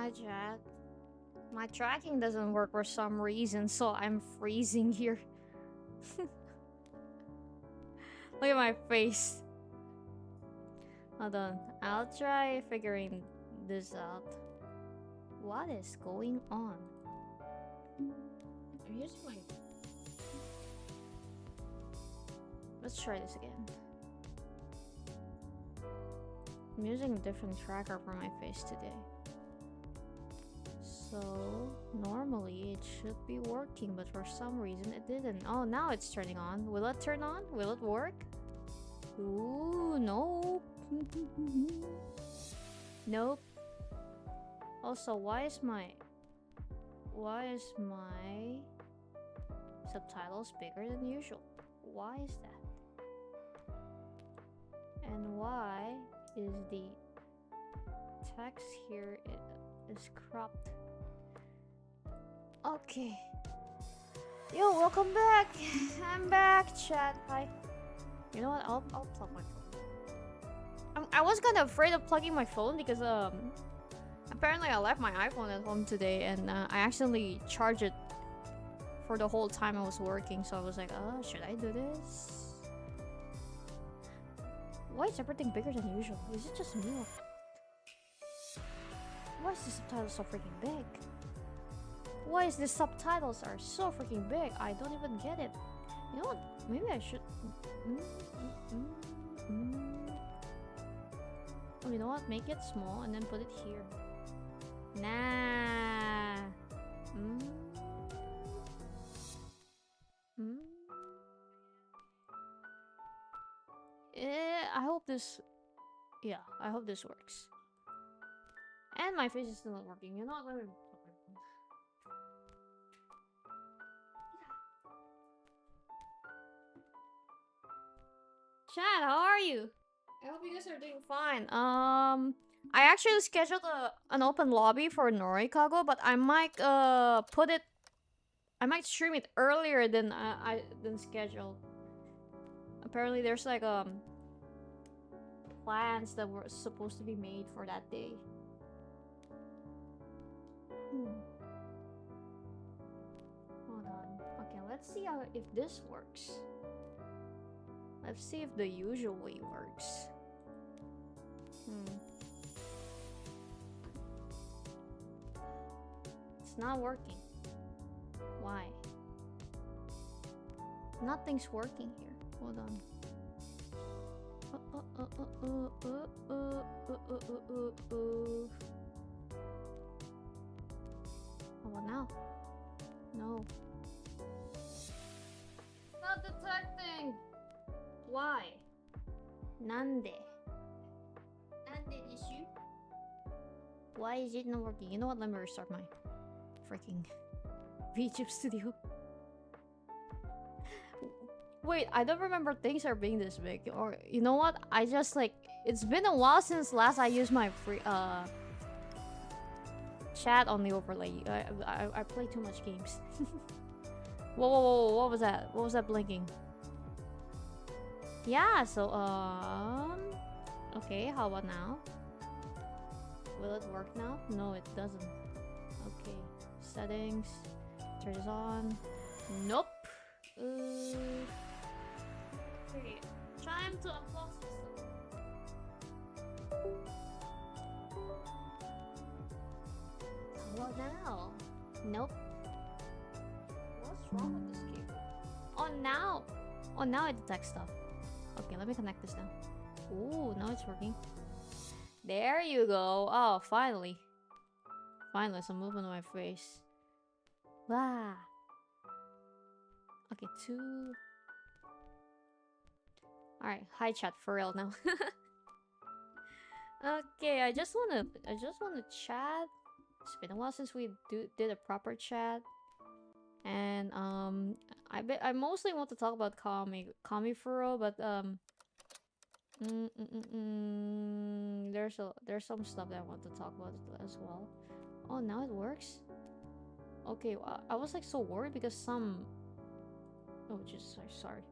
Hi, chat. My tracking doesn't work for some reason, so I'm freezing here. Look at my face. Hold on. I'll try figuring this out. What is going on? I'm using my... Let's try this again. I'm using a different tracker for my face today. So, normally it should be working, but for some reason it didn't. Oh, now it's turning on. Will it turn on? Will it work? Ooh, nope. Nope. Also, why is my subtitles bigger than usual? Why is that? And why is the text here is cropped? Okay. Yo, welcome back. I'm back, chat. Hi. You know what? I'll plug my phone. I was kind of afraid of plugging my phone because apparently I left my iPhone at home today and I accidentally charged it for the whole time I was working. So I was like, oh, should I do this? Why is everything bigger than usual? Is it just me? Why is the subtitles so freaking big? Why is the subtitles are so freaking big? I don't even get it. You know what? Maybe I should... Oh, you know what? Make it small and then put it here. Nah. I hope this... Yeah, I hope this works. And And my face is still not working. You know what? Let me... Chat, how are you? I hope you guys are doing fine. I actually scheduled an open lobby for Norikago, but I might stream it earlier than than scheduled. Apparently, there's like plans that were supposed to be made for that day. Hold on. Okay, let's see if this works. Let's see if the usual way works. It's not working. Why? Nothing's working here. Hold on. How about now? No. Not detecting! Why? Nande? Nande desu? Why is it not working? You know what? Let me restart my freaking VTube studio. Wait, I don't remember things are being this big. Or, you know what? I just like... It's been a while since last I used my free, chat on the overlay. I play too much games. Whoa, what was that? What was that blinking? Yeah, so, okay, how about now? Will it work now? No, it doesn't. Okay, settings. Turn this on. Nope. Okay, time to unplug system. How about now? Nope. What's wrong with this cable? Oh, now! Oh, now it detects stuff. Okay, let me connect this now. Ooh, now it's working. There you go. Oh, finally. Finally, some movement on my face. Wow. Okay, 2. Alright, hi chat for real now. Okay, I just wanna chat. It's been a while since we did a proper chat. And I mostly want to talk about Kamifuro, but there's some stuff that I want to talk about as well. Oh, now it works. Okay, I was like so worried because some... Oh, just sorry.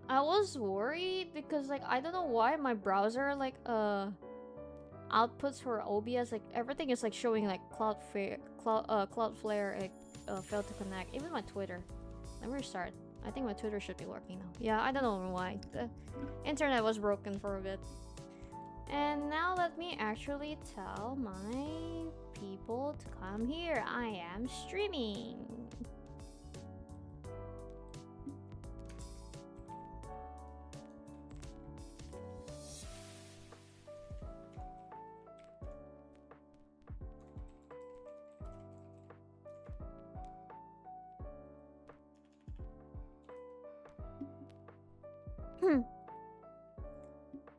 I was worried because like I don't know why my browser like outputs for OBS, like everything is like showing like Cloudflare failed to connect. Even my Twitter. Let me restart. I think my Twitter should be working now. Yeah, I don't know why. The internet was broken for a bit. And now let me actually tell my people to come here. I am streaming.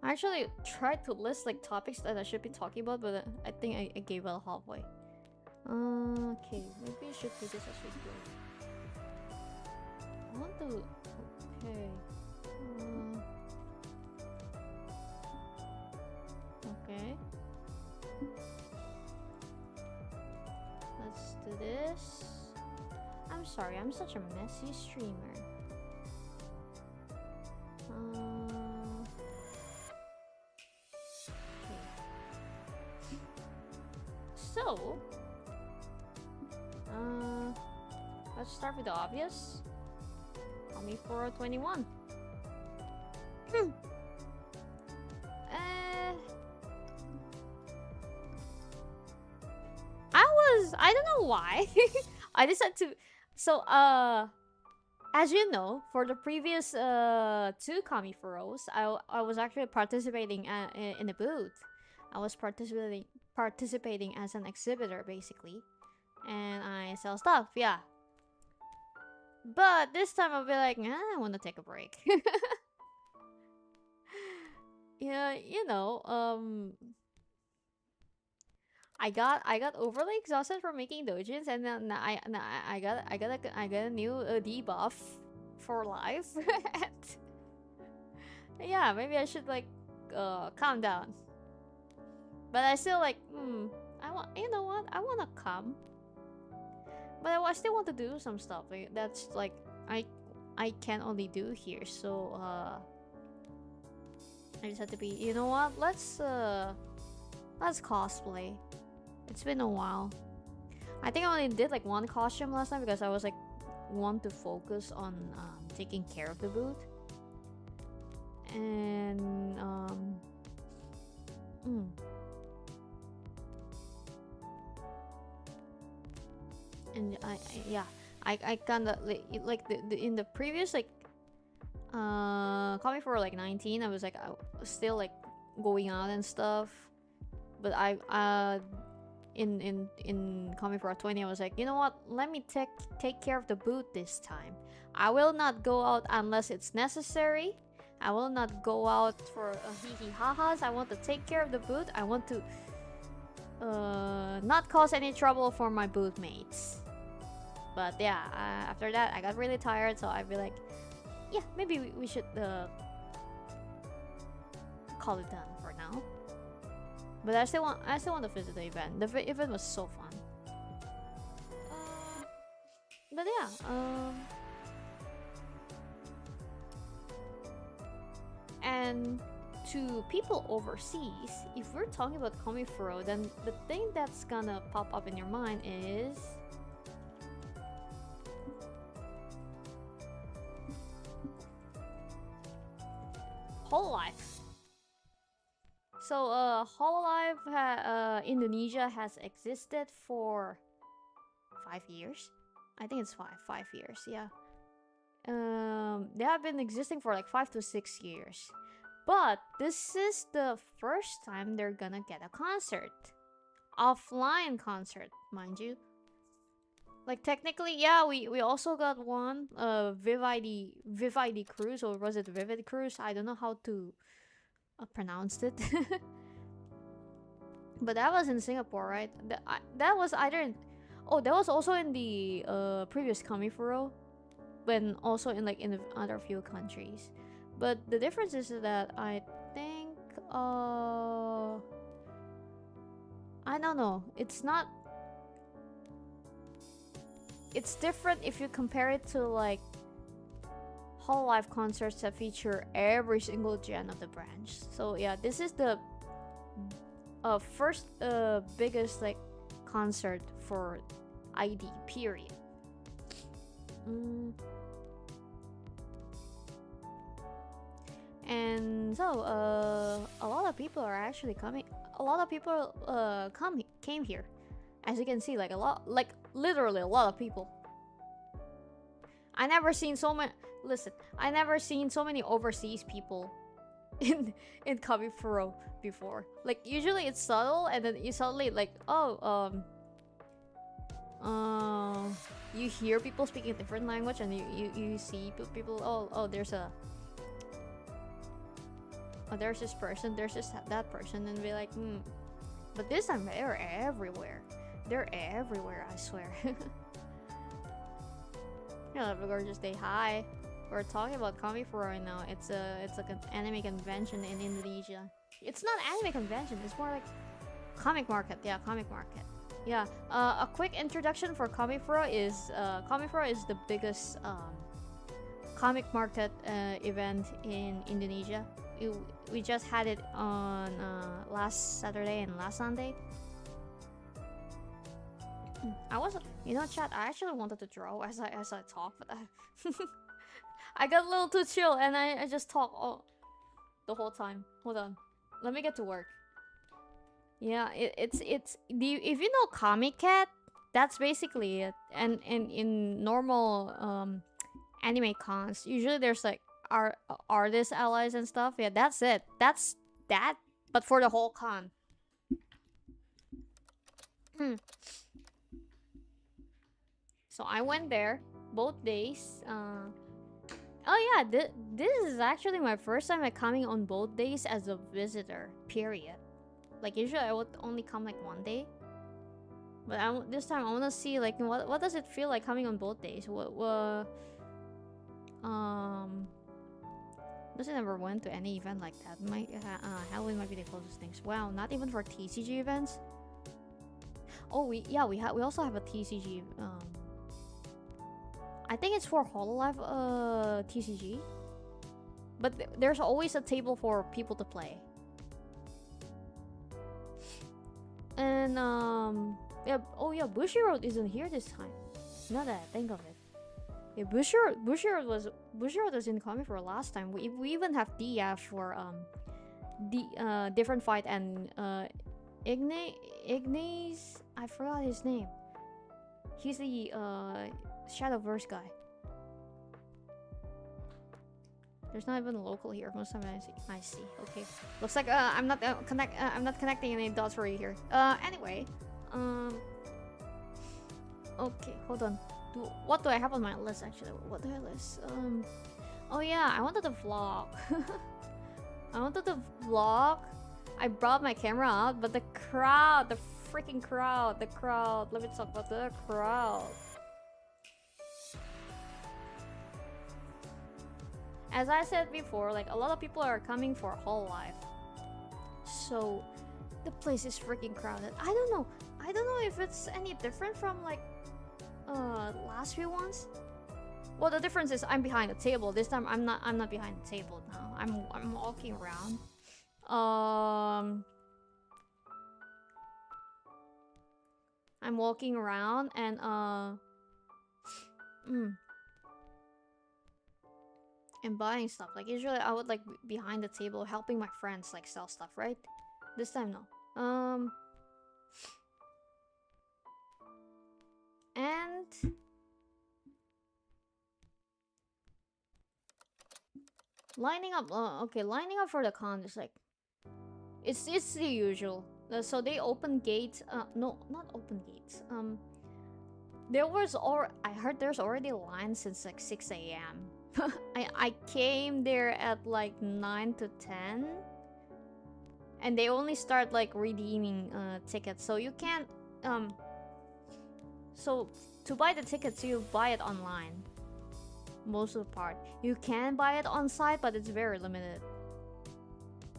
I actually tried to list like topics that I should be talking about, but I think I gave up halfway. Okay, maybe I should do this as we go. I want to... Okay. Okay. Let's do this. I'm sorry, I'm such a messy streamer. So, let's start with the obvious. Only 421. I don't know why. I decided to, so, as you know, for the previous 2 Kamifuros, I was actually participating in a booth. I was participating as an exhibitor, basically. And I sell stuff, yeah. But this time I'll be like, I want to take a break. Yeah, you know, I got overly exhausted from making dojins, and then I got a new debuff for life. Yeah, maybe I should like calm down. But I still like I want, you know what, I want to come, but I still want to do some stuff like, that's like I can only do here. So I just have to be, you know what, let's cosplay. It's been a while. I think I only did like one costume last time because I was like want to focus on taking care of the booth. And and I kind of like the in the previous like coming for like 19, I was like I was still like going out and stuff, but I in coming for 20, I was like, you know what, let me take care of the booth this time. I will not go out unless it's necessary. I will not go out for hee hee ha-has. I want to take care of the booth. I want to not cause any trouble for my booth mates. But yeah, after that I got really tired, so I'd be like, yeah, maybe we should call it done for now. But I still want to visit the event. The event was so fun. But yeah, and to people overseas, if we're talking about Komifuro, then the thing that's gonna pop up in your mind is Hololive. So Hololive Indonesia has existed for 5 years. I think it's 5 years, yeah. They have been existing for like 5 to 6 years. But this is the first time they're gonna get a concert. Offline concert, mind you. Like technically, yeah, we also got one Viv ID Cruise, or was it Vivid Cruise? I don't know how to pronounce it. But that was in Singapore, right? That was either in, oh, that was also in the previous Kamifuro, when also in like in the other few countries. But the difference is that I think I don't know, it's not, it's different if you compare it to like Hololive concerts that feature every single gen of the branch. So yeah, this is the first biggest like concert for ID period. And so a lot of people are actually coming. A lot of people came here, as you can see, like a lot, like literally a lot of people. I never seen so many. Listen, I never seen so many overseas people in Kamifuro before. Like usually it's subtle, and then you suddenly like, oh, you hear people speaking a different language, and you see people. Oh, there's this person, there's that person, and be like, But this time they're everywhere. They're everywhere, I swear. Yeah, we're just say hi. We're talking about Kamifuro right now. It's like an anime convention in Indonesia. It's not anime convention. It's more like comic market. Yeah, comic market. Yeah. A quick introduction for Kamifuro is the biggest comic market event in Indonesia. We just had it on last Saturday and last Sunday. I was, chat, I actually wanted to draw as I talk, but I got a little too chill, and I just talk the whole time. Hold on, let me get to work. Yeah, it's if you know Comic Cat, that's basically it. And in normal anime cons, usually there's like artist allies and stuff. Yeah, that's it. That's that, but for the whole con. So I went there both days. Oh yeah, this is actually my first time coming on both days as a visitor. Period. Like usually I would only come like one day, But this time I want to see like what does it feel like coming on both days. Because I never went to any event like that. Halloween might be the closest things. Wow, not even for TCG events. Oh, we also have a TCG. I think it's for Hololive TCG. But there's always a table for people to play. And yeah, oh yeah, Bushiroad isn't here this time. Now that I think of it. Yeah, Bushiroad was in comic for last time. We even have DF for the different fight and Ignace, I forgot his name. He's the Shadowverse guy. There's not even a local here. Most of the time I see. Okay, looks like I'm not connecting any dots for you here. Anyway, okay, hold on. What do I have on my list actually? What do I list? Oh yeah, I wanted to vlog. I brought my camera out, but the crowd, the freaking crowd, let me talk about the crowd. As I said before, like a lot of people are coming for Hololive. So the place is freaking crowded. I don't know if it's any different from like last few ones. Well, the difference is I'm behind the table. This time I'm not behind the table now. I'm walking around. I'm walking around and and buying stuff. Like usually I would like behind the table helping my friends like sell stuff, right? This time no. And lining up. Okay, lining up for the con is like it's the usual. So they open gates. No, not open gates. I heard there's already a line since like 6 a.m. I came there at like 9 to 10, and they only start like redeeming tickets. So you can't so to buy the tickets you buy it online. Most of the part you can buy it on site, but it's very limited.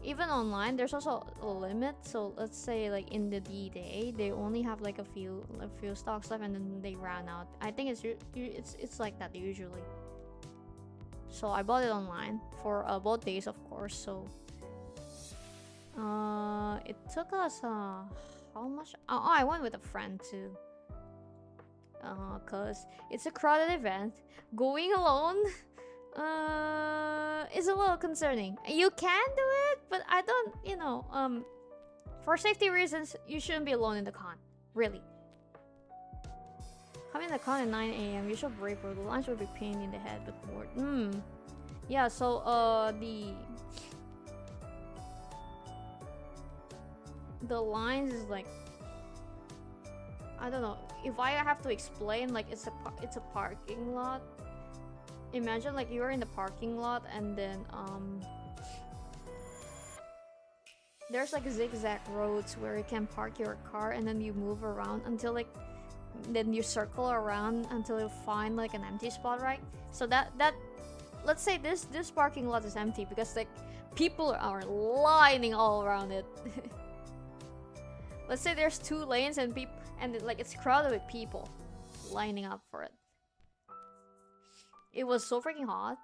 Even online there's also a limit. So let's say like in the D-Day they only have like a few stocks left and then they run out. I think it's like that usually. So I bought it online for both days, of course. So it took us how much? Oh, I went with a friend too. Cause it's a crowded event. Going alone is a little concerning. You can do it, but I don't, for safety reasons, you shouldn't be alone in the con. Really. Coming to the con at 9 a.m. You should break, or the lines will be pain in the head with bored. Yeah, so the lines is like, I don't know if I have to explain. Like it's a parking lot. Imagine like you're in the parking lot and then there's like zigzag roads where you can park your car and then you move around until like then you circle around until you find like an empty spot, right? So that let's say this parking lot is empty because like people are lining all around it. Let's say there's 2 lanes and like it's crowded with people lining up for it. It was so freaking hot.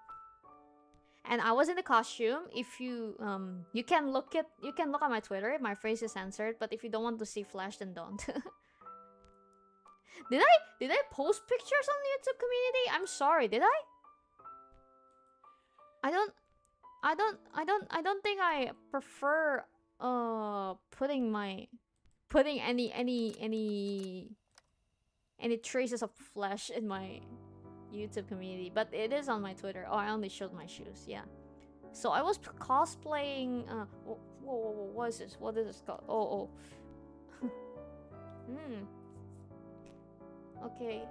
And I was in the costume. If you you can look at my Twitter. My face is censored, but if you don't want to see flash, then don't. Did I post pictures on the YouTube community? I'm sorry, did I? I don't think I prefer putting any traces of flesh in my YouTube community, but it is on my Twitter. Oh, I only showed my shoes. Yeah. So I was cosplaying. Whoa, what is this? What is this called? Oh. Okay.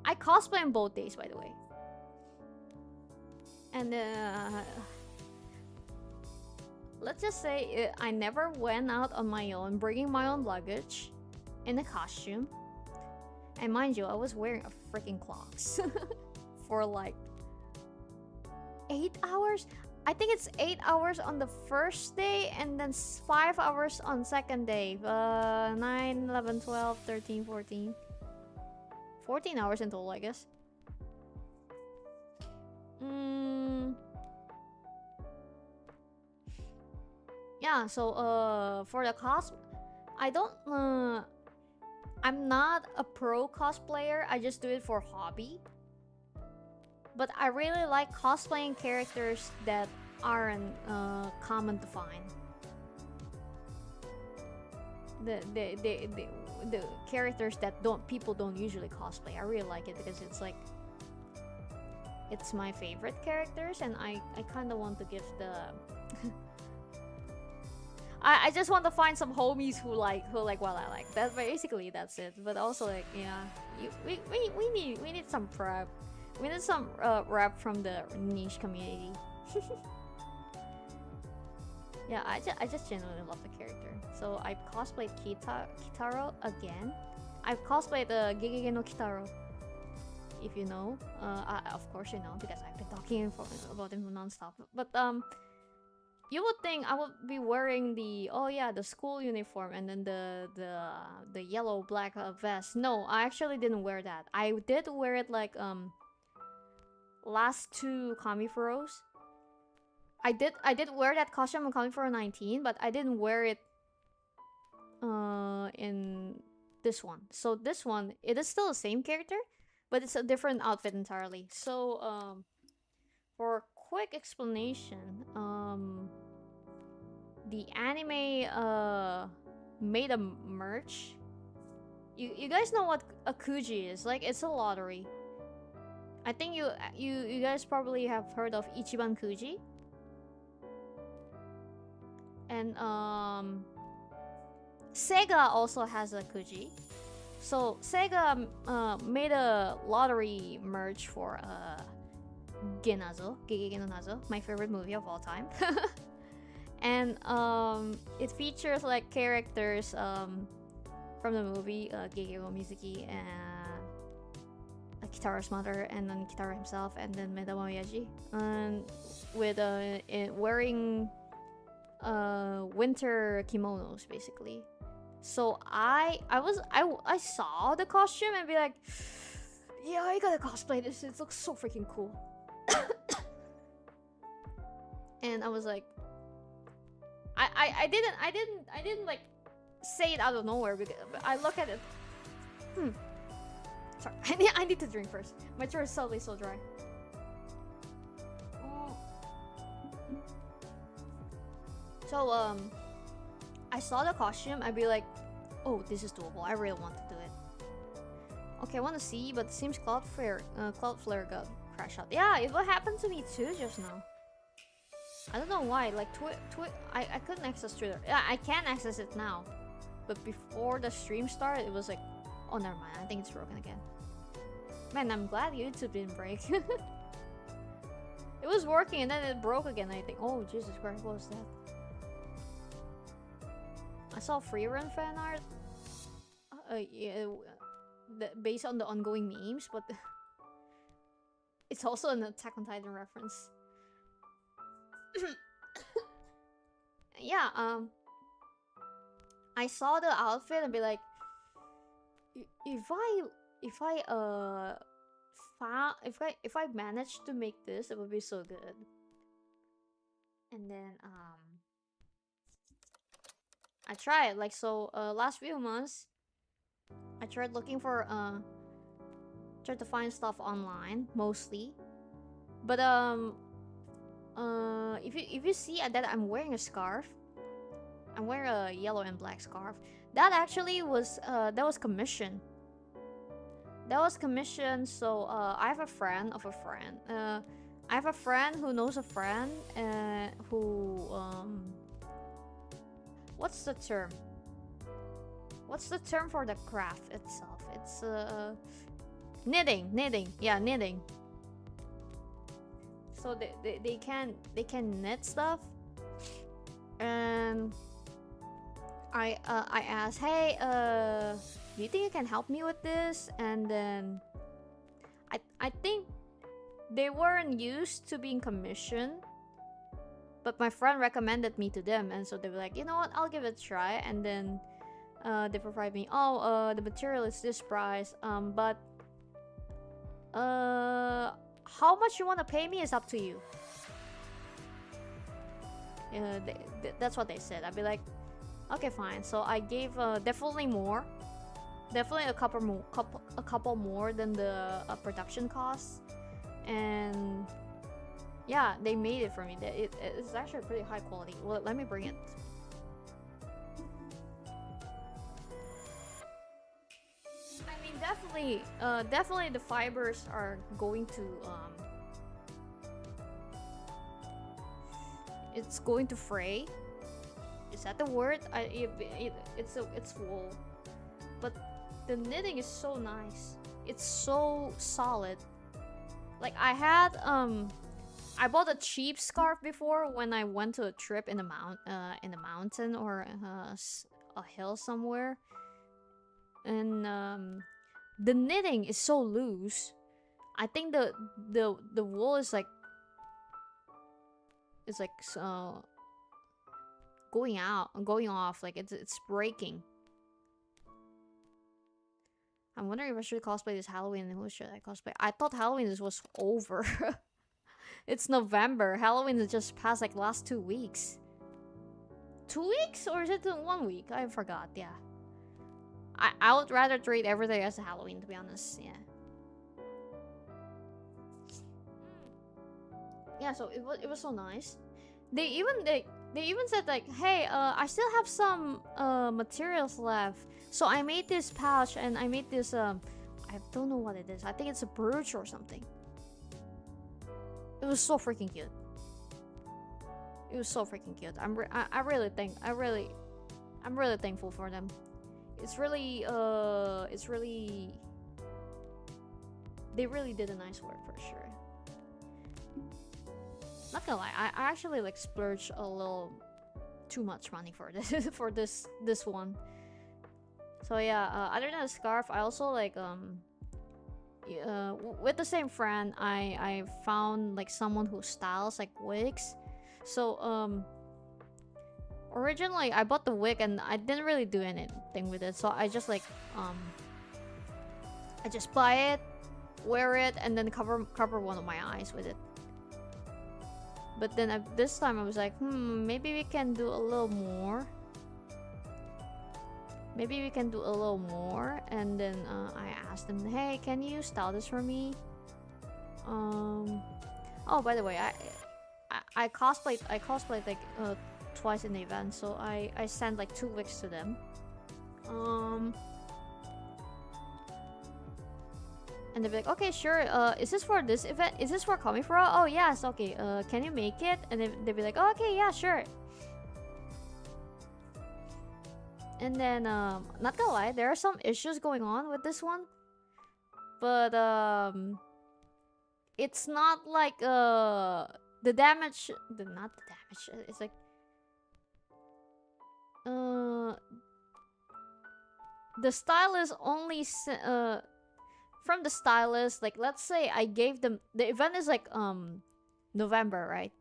I cosplay on both days, by the way. And let's just say I never went out on my own, bringing my own luggage in a costume. And mind you, I was wearing a freaking clocks for like 8 hours. I think it's 8 hours on the first day and then 5 hours on second day. 9, 11, 12, 13, 14. 14 hours in total, I guess. Yeah, so for the I'm not a pro cosplayer. I just do it for hobby. But I really like cosplaying characters that aren't common to find. The characters that people don't usually cosplay. I really like it because it's like it's my favorite characters, and I kind of want to give the I just want to find some homies who like what I like. That's basically that's it. But also like yeah, we need some prep. We need some rap from the niche community. Yeah, I just genuinely love the character. So I cosplayed Kitaro again. I've cosplayed the Gegero no Kitaro. If you know, of course you know because I've been talking about him non-stop. But you would think I would be wearing the the school uniform and then the yellow black vest. No, I actually didn't wear that. I did wear it like last two Kamifuros. I did wear that costume on Kamifuro 19, but I didn't wear it in this one. So this one, it is still the same character, but it's a different outfit entirely. So for quick explanation, the anime made a merch. You guys know what a kuji is? Like it's a lottery. I think you guys probably have heard of Ichiban Kuji. And Sega also has a kuji. So Sega made a lottery merch for Genazo, Gegero, my favorite movie of all time. And it features like characters from the movie Gegero and Mizuki and Kitaro's mother, and then Kitaro himself, and then Medama Yaji, and with wearing winter kimonos basically. So I saw the costume and be like, yeah, I gotta cosplay this. It looks so freaking cool. And I was like, I didn't like say it out of nowhere because I look at it. Sorry, I need to drink first. My throat is suddenly so dry. So I saw the costume. I'd be like, oh, this is doable. I really want to do it. Okay, I want to see, but it seems Cloudflare got crashed out. Yeah, it what happened to me too just now. I don't know why. Like I couldn't access Twitter. Yeah, I can access it now, but before the stream started, it was like, oh, never mind. I think it's broken again. Man, I'm glad YouTube didn't break. It was working and then it broke again. I think, oh Jesus Christ, what was that? I saw freerun fan art. Yeah, based on the ongoing memes, but it's also an Attack on Titan reference. Yeah, I saw the outfit and be like, if I managed to make this, it would be so good. And then I tried like so last few months I tried looking for tried to find stuff online mostly, but if you see that I'm wearing a scarf, I'm wearing a yellow and black scarf. That actually was that was commissioned. That was commissioned. So I have a friend of a friend. I have a friend who knows a friend who what's the term? What's the term for the craft itself? It's knitting. Yeah, knitting. So they can knit stuff. I asked, hey, do you think you can help me with this? And then I think they weren't used to being commissioned, but my friend recommended me to them, and so they were like, you know what, I'll give it a try. And then they provide me, the material is this price, but how much you want to pay me is up to you. That's what they said. I'd be like, okay, fine. So I gave definitely more, definitely a couple more than the production costs, and yeah, they made it for me. It's actually pretty high quality. Well, let me bring it. I mean, definitely the fibers are going to it's going to fray. Is that the word? It's wool, but the knitting is so nice. It's so solid. Like I bought a cheap scarf before when I went to a trip in the mountain or a hill somewhere, and the knitting is so loose. I think the wool is like going off, like it's breaking. I'm wondering if I should cosplay this Halloween, and who should I cosplay? I thought Halloween was over. It's November. Halloween is just past like last 2 weeks. 2 weeks? Or is it 1 week? I forgot, yeah. I would rather treat everything as Halloween, to be honest, yeah. Yeah, so it was so nice. They even said like, hey, I still have some materials left. So I made this pouch, and I made this I don't know what it is. I think it's a brooch or something. It was so freaking cute. It was so freaking cute. I'm really thankful for them. It's really they really did a nice work for sure. Not gonna lie, I actually like splurged a little too much money for this for this one. So yeah, other than a scarf, I also like with the same friend, I found like someone who styles like wigs. So originally I bought the wig and I didn't really do anything with it. So I just like I just buy it, wear it, and then cover one of my eyes with it. But then this time I was like, maybe we can do a little more. Maybe we can do a little more. And then I asked them, hey, can you style this for me? Oh, by the way, I cosplayed like twice in the event, so I sent like 2 wigs to them. And they'd be like, okay, sure, is this for this event? Is this for Comic for All? Oh, yes, okay, can you make it? And they'd be like, oh, okay, yeah, sure. And then, not gonna lie, there are some issues going on with this one. But, it's not like, the damage... not the damage, it's like... the stylist only... from the stylist, like, let's say I gave them... The event is like, November, right?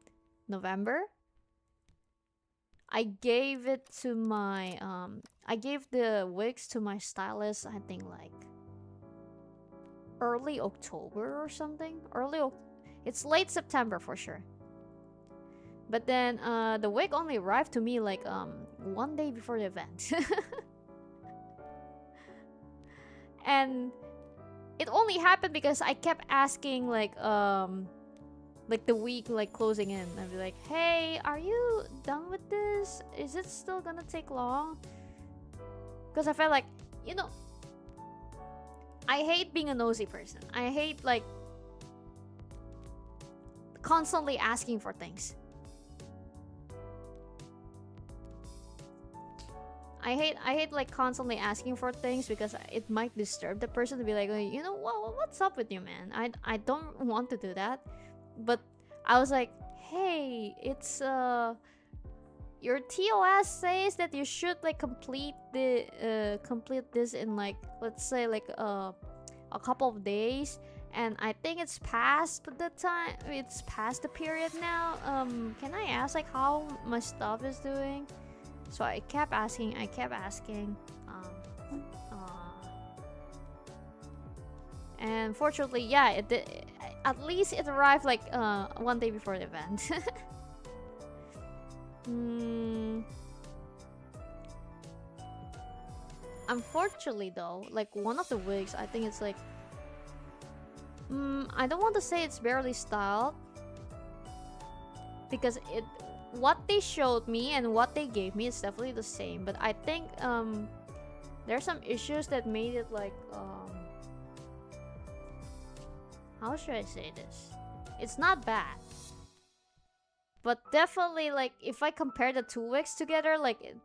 November? I gave it to my, I gave the wigs to my stylist, I think, like... early October or something? It's late September for sure. But then, the wig only arrived to me, like, 1 day before the event. And... it only happened because I kept asking, like the week, like, closing in. I'd be like, hey, are you done with this? Is it still gonna take long? Because I felt like, you know, I hate being a nosy person. I hate, like, constantly asking for things. I hate like constantly asking for things because it might disturb the person to be like, you know, what's up with you, man? I don't want to do that. But I was like, hey, it's your TOS says that you should like complete this in like, let's say like a couple of days, and I think it's past the time. It's past the period now. Can I ask like how my stuff is doing? So I kept asking. And fortunately, yeah, it did. At least it arrived like 1 day before the event. Unfortunately though, like one of the wigs, I think it's like I don't want to say it's barely styled, because what they showed me and what they gave me is definitely the same, but I think there's some issues that made it like how should I say this? It's not bad, but definitely like if I compare the two wigs together, like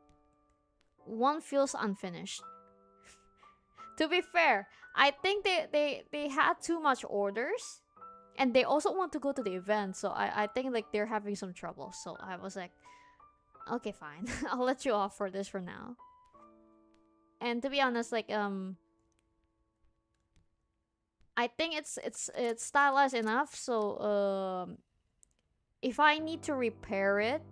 one feels unfinished. To be fair, I think they had too much orders, and they also want to go to the event, so I think like they're having some trouble. So I was like, okay, fine, I'll let you off for this for now. And to be honest, like I think it's stylized enough, so if I need to repair it,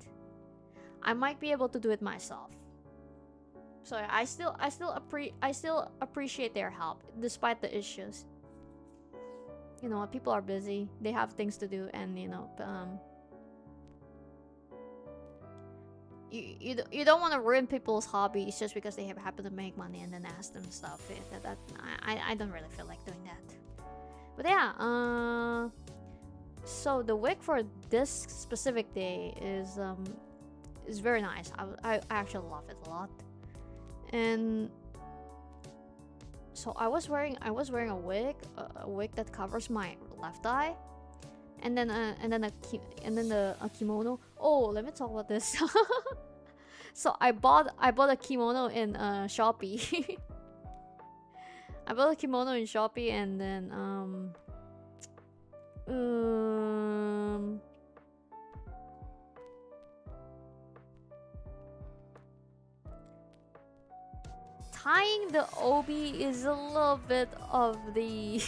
I might be able to do it myself. So I still appreciate their help despite the issues. You know, people are busy, they have things to do, and you know, you don't want to ruin people's hobbies just because they happen to make money and then ask them stuff. I don't really feel like doing that. But yeah, so the wig for this specific day is very nice. I actually love it a lot. And so I was wearing a wig that covers my left eye, and then a kimono. Oh, let me talk about this. So I bought a kimono in Shopee. I bought a kimono in Shopee, and then tying the obi is a little bit of the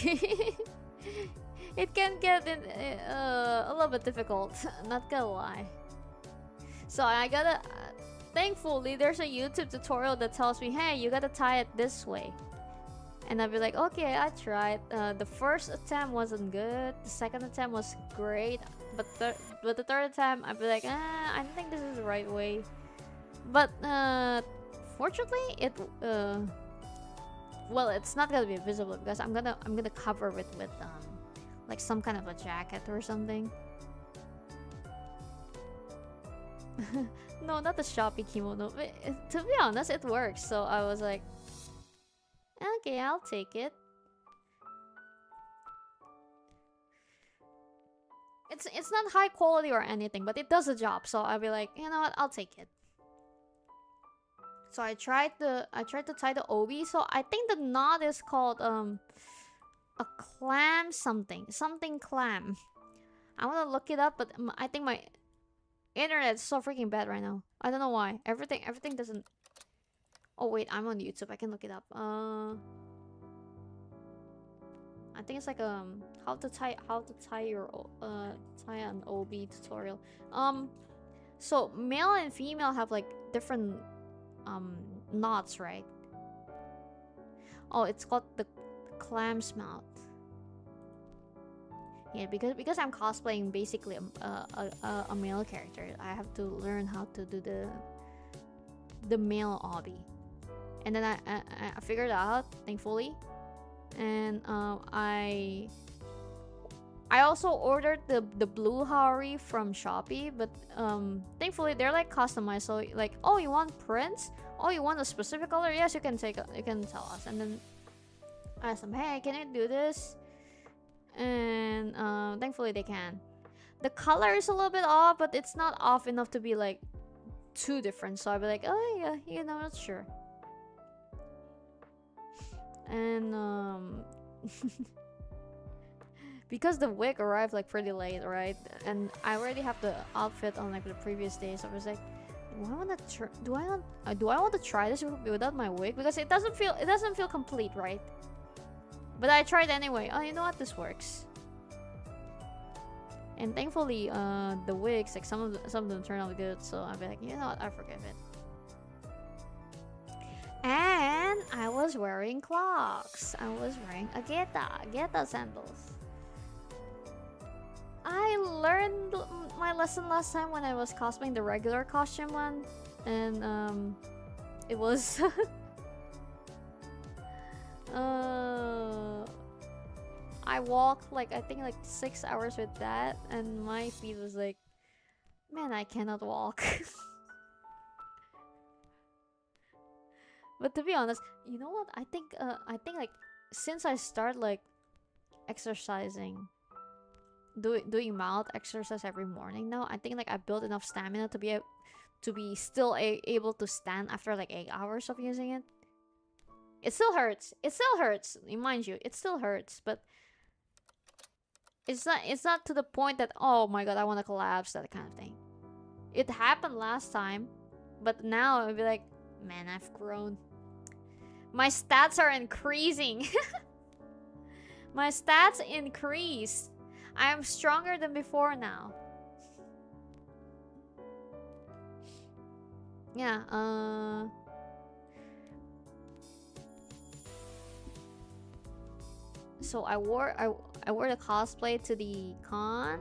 it can get a little bit difficult, not gonna lie. So I gotta thankfully there's a YouTube tutorial that tells me, hey, you gotta tie it this way. And I'd be like, okay, I tried. The first attempt wasn't good. The second attempt was great. But the third attempt, I'd be like, I don't think this is the right way. But fortunately, well, it's not gonna be visible because I'm gonna cover it with like some kind of a jacket or something. No, not the Shopee kimono. But, to be honest, it works. So I was like, okay, I'll take it. It's not high quality or anything, but it does the job. So I'll be like, you know what, I'll take it. So I tried to tie the obi. So I think the knot is called a clam something clam. I want to look it up, but I think my internet is so freaking bad right now. I don't know why. Everything doesn't. Oh wait, I'm on YouTube. I can look it up. I think it's like how to tie an obi tutorial. So male and female have like different knots, right? Oh, it's called the clam's mouth. Yeah, because I'm cosplaying basically a male character, I have to learn how to do the male obi. And then I figured it out, thankfully. And I also ordered the blue Haori from Shopee, but thankfully they're like customized. So like, oh, you want prints? Oh, you want a specific color? Yes, you can tell us. And then I asked them, hey, can you do this? And thankfully they can. The color is a little bit off, but it's not off enough to be like too different. So I'll be like, oh yeah, you know, not sure. And because the wig arrived like pretty late, right? And I already have the outfit on like the previous day, so I was like, do I want to try this without my wig? Because it doesn't feel complete, right? But I tried anyway. Oh, you know what? This works. And thankfully, the wigs, like some of them turn out good, so I'll be like, you know what? I forgive it. And I was wearing clogs. I was wearing a Geta sandals. I learned my lesson last time when I was cosplaying the regular costume one, and it was I walked like I think like 6 hours with that, and my feet was like, man, I cannot walk. But to be honest, you know what? I think like since I started like exercising, doing mild exercise every morning now, I think like I built enough stamina to be still able to stand after like 8 hours of using it. It still hurts. It still hurts. Mind you, it still hurts, but it's not to the point that, oh my god, I want to collapse, that kind of thing. It happened last time, but now I'll be like, man, I've grown. My stats are increasing. My stats increase. I am stronger than before now. Yeah, so I wore the cosplay to the con,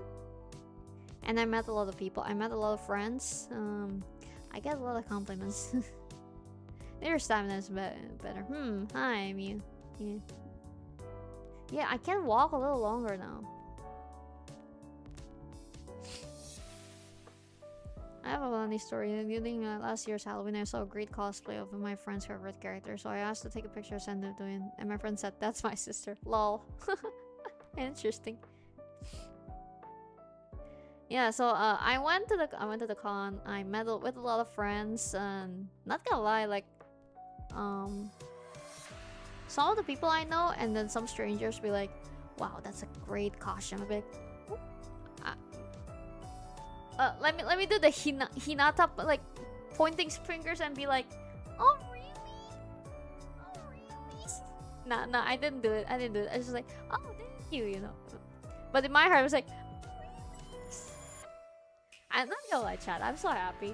and I met a lot of people. I met a lot of friends. I get a lot of compliments. Their stamina is better. Hi, Mew. Yeah, I can walk a little longer now. I have a funny story. During last year's Halloween, I saw a great cosplay of my friend's favorite character, so I asked to take a picture, send it to him, and my friend said, "That's my sister." Lol. Interesting. Yeah, so I went to the con. I met with a lot of friends, and not gonna lie, like some of the people I know, and then some strangers be like, "Wow, that's a great costume." I'll be like, let me do the Hinata, like pointing fingers and be like, "Oh really? Oh really?" Nah, I didn't do it. I was just like, "Oh, thank you," you know. But in my heart, I was like, I'm not gonna lie, chat. I'm so happy.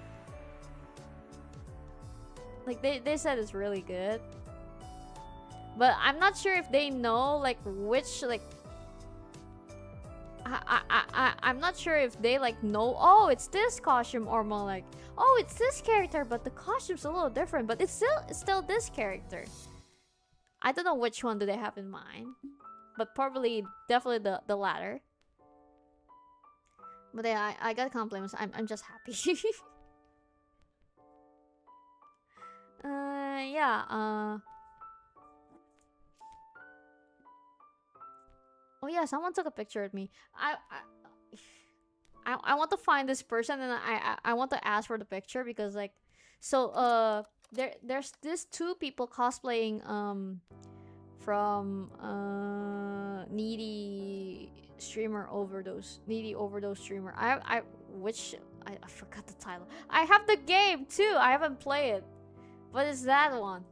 Like they said it's really good, but I'm not sure if they know like which like. I'm not sure if they like know, oh, it's this costume, or more like, oh, it's this character, but the costume's a little different, but it's still this character. I don't know which one do they have in mind, but probably definitely the latter. But yeah, I got compliments. I'm just happy. Yeah. Oh yeah, someone took a picture of me. I want to find this person, and I want to ask for the picture, because like, so there's these two people cosplaying from needy overdose streamer. I forgot the title. I have the game too. I haven't played it, but it's that one.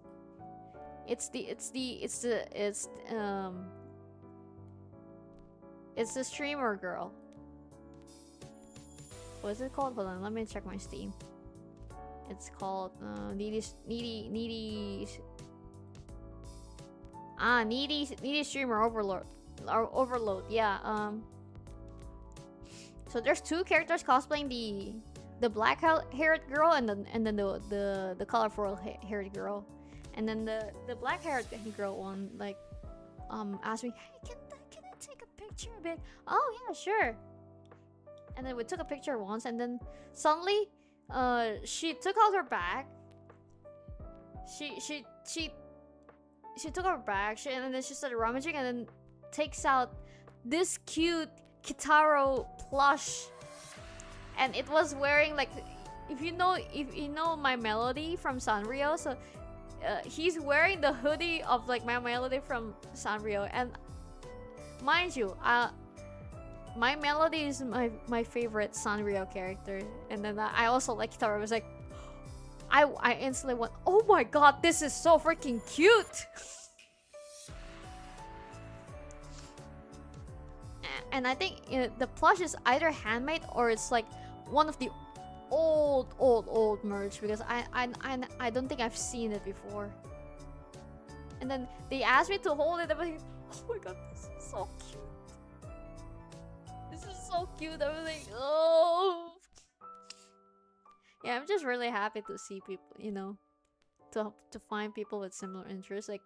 It's the streamer girl. What is it called? Hold on, let me check my Steam. It's called needy streamer overload. Yeah. So there's two characters cosplaying the black haired girl and then the colorful haired girl, and then the black haired girl one like asked me, hey, can I take a picture a bit? Oh yeah, sure. And then we took a picture once, and then suddenly she took out her bag. She took out her bag, and then she started rummaging, and then takes out this cute Kitaro plush, and it was wearing like, if you know my Melody from Sanrio, so he's wearing the hoodie of like my Melody from Sanrio. And mind you, my Melody is my favorite Sanrio character, and then I also like Kitaro. I was like, I instantly went, oh my god, this is so freaking cute. And I think the plush is either handmade or it's like one of the old merch, because I don't think I've seen it before. And then they asked me to hold it. I'm like, oh my god, this is so cute. This is so cute. I was like, oh. Yeah, I'm just really happy to see people, you know, to find people with similar interests. Like,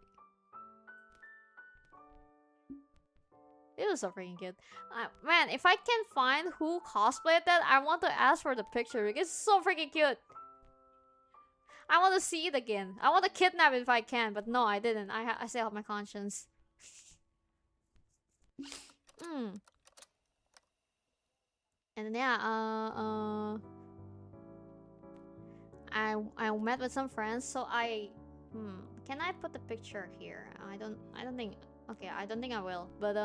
it was so freaking cute. Man, if I can find who cosplayed that, I want to ask for the picture because it's so freaking cute. I want to see it again. I want to kidnap it if I can, but no, I didn't. I still have my conscience. And then yeah, I met with some friends, so can I put the picture here? I don't think. Okay, I don't think I will. But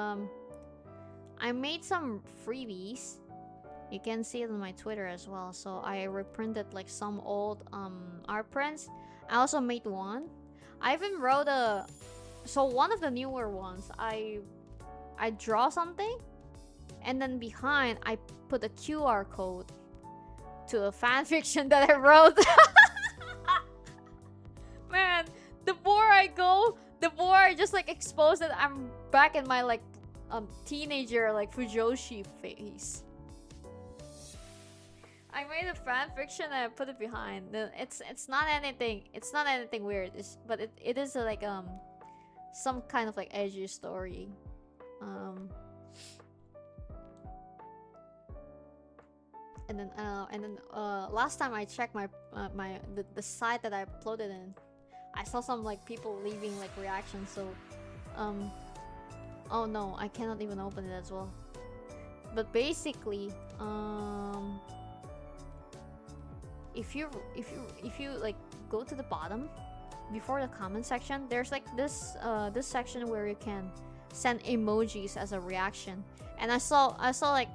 I made some freebies. You can see it on my Twitter as well. So I reprinted like some old art prints. I also made one. I even wrote so one of the newer ones, I draw something, and then behind I put a QR code to a fan fiction that I wrote. Man, the more I go, the more I just like expose that I'm back in my like teenager like Fujoshi phase. I made a fan fiction and I put it behind. It's not anything. It's not anything weird. But it is like some kind of like edgy story. And then last time I checked the site that I uploaded in, I saw some like people leaving like reactions. So oh no, I cannot even open it as well. But basically if you like go to the bottom before the comment section, there's like this section where you can send emojis as a reaction, and I saw like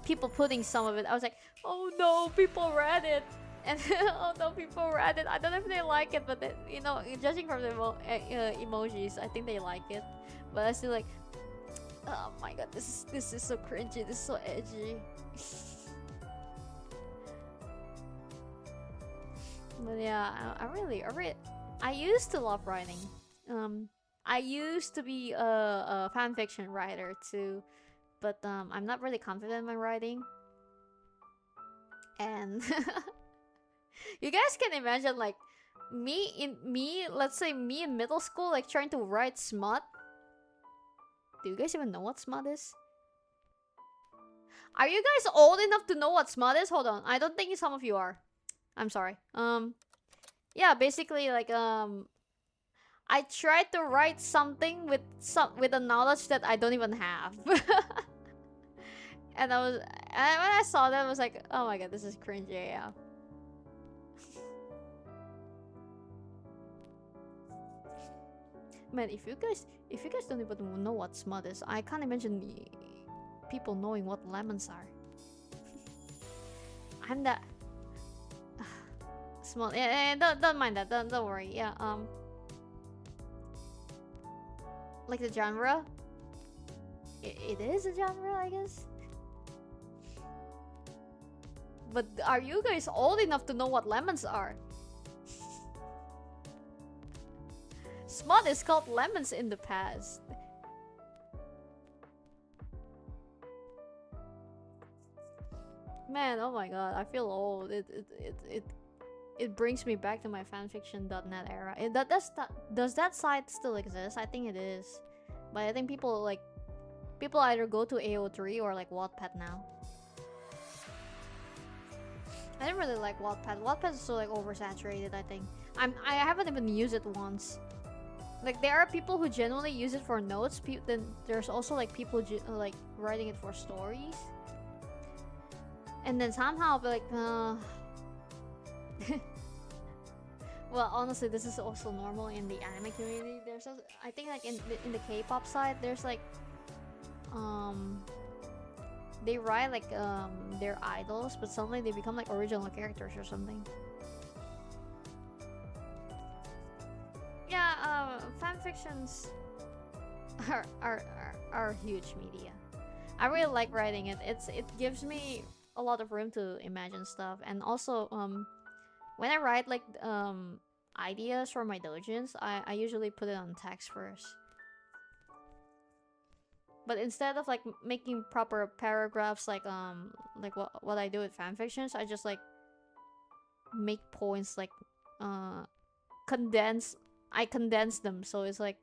people putting some of it. I was like, oh no, people read it. And oh no, people read it. I don't know if they like it, but you know, judging from the emojis, I think they like it. But I still like, oh my god, this is so cringy. This is so edgy. But yeah, I used to love writing. I used to be a fanfiction writer too, but I'm not really confident in my writing. And you guys can imagine like let's say me in middle school, like trying to write smut. Do you guys even know what smut is? Are you guys old enough to know what smut is? Hold on, I don't think some of you are. I'm sorry. Yeah, basically like I tried to write something with a knowledge that I don't even have. And when I saw that, I was like, oh my god, this is cringy, yeah. Man, if you guys don't even know what smut is, I can't imagine people knowing what lemons are. I'm that small. Yeah, don't mind that. Don't worry. Yeah. Like the genre. It is a genre, I guess. But are you guys old enough to know what lemons are? Smut is called lemons in the past. Man, oh my god, I feel old. It brings me back to my fanfiction.net era. Does that site still exist? I think it is. But I think people either go to AO3 or like Wattpad now. I didn't really like Wattpad. Wattpad is so like oversaturated, I think. I haven't even used it once. Like there are people who genuinely use it for notes. Then there's also like people like writing it for stories. And then somehow I'll be like, well, honestly, this is also normal in the anime community. There's also, I think like in the K-pop side, there's like they write like their idols, but suddenly they become like original characters or something. fanfictions are huge media. I really like writing it. It gives me a lot of room to imagine stuff, and also when I write like ideas for my dojins, I usually put it on text first. But instead of like making proper paragraphs like what I do with fanfictions, I just like make points like condense. I condense them, so it's like,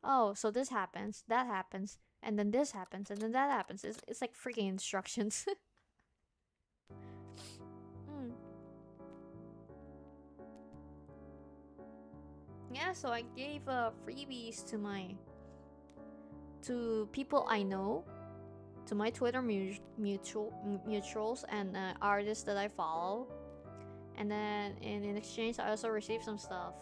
oh, so this happens, that happens, and then this happens, and then that happens. It's like freaking instructions. Mm. Yeah, so I gave freebies to people I know, to my Twitter mutuals, and artists that I follow. And then in exchange, I also received some stuff.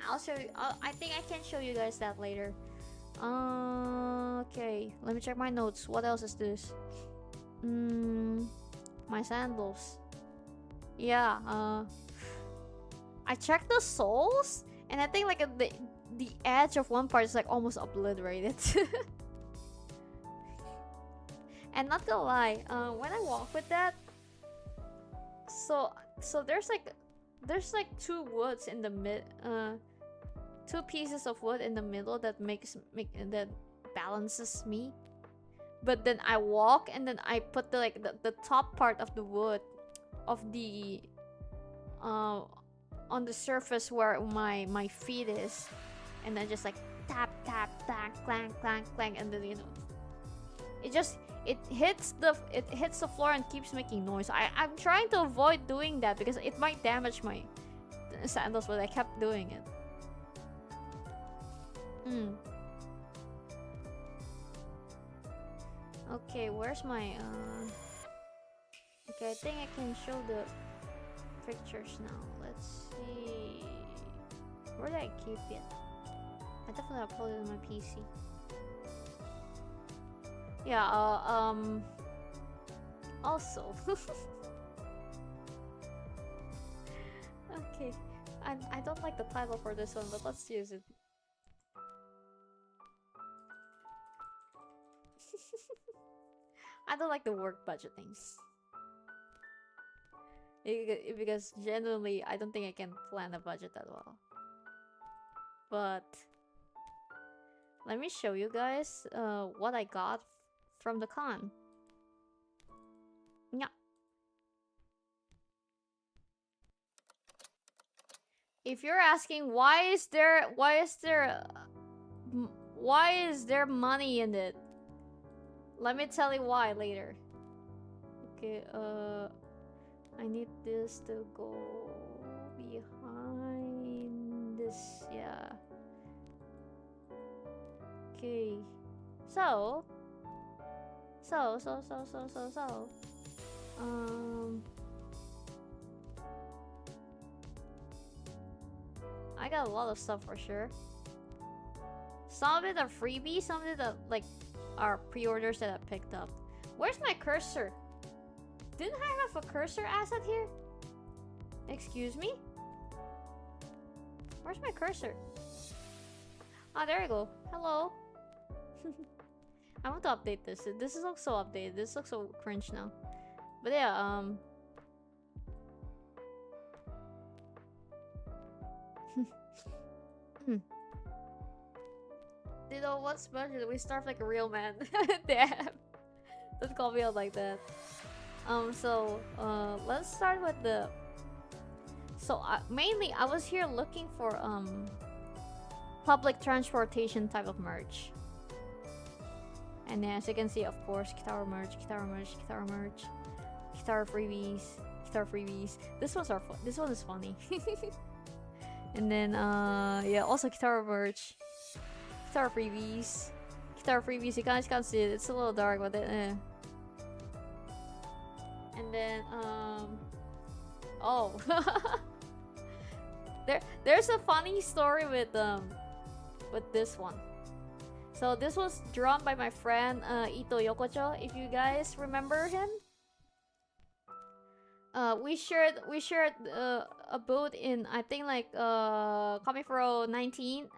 I'll show you. I think I can show you guys that later. Okay, let me check my notes. What else is this? My sandals. Yeah. I checked the soles, and I think like the edge of one part is like almost obliterated. And not gonna lie, when I walk with that, so there's like two woods in the two pieces of wood in the middle that that balances me. But then I walk, and then I put the top part of the wood of the on the surface where my feet is, and then just like tap tap tap clank clank clank, and then it hits the floor and keeps making noise. I'm trying to avoid doing that because it might damage my sandals, but I kept doing it. Okay, where's my okay, I think I can show the pictures now. Let's see. Where did I keep it? I definitely uploaded it on my PC. Yeah, also okay, I don't like the title for this one, but let's use it. I don't like the work budget things. Because genuinely, I don't think I can plan a budget that well. But let me show you guys what I got from the con. Yeah. If you're asking why is there money in it, let me tell you why later. Okay, I need this to go behind this, yeah. Okay, so I got a lot of stuff for sure. Some of it are freebies, some of it are like are pre-orders that I picked up. Where's my cursor? Didn't I have a cursor asset here? Excuse me? Where's my cursor? Ah, there you go. Hello. I want to update this. This looks so updated. This looks so cringe now. But yeah, Ditto, what's budget? We starve like a real man. Damn. Don't call me out like that. Let's start with the... So, mainly, I was here looking for, public transportation type of merch. And as you can see, of course, Kitaro merch, Kitaro freebies. This one is funny. And then, yeah, also Kitaro merch, Kitaro freebies. You guys can't see it. It's a little dark, but And then, oh, there's a funny story with this one. So this was drawn by my friend itoyokocho, if you guys remember him. We shared a boat in, I think, like Kamifuro 19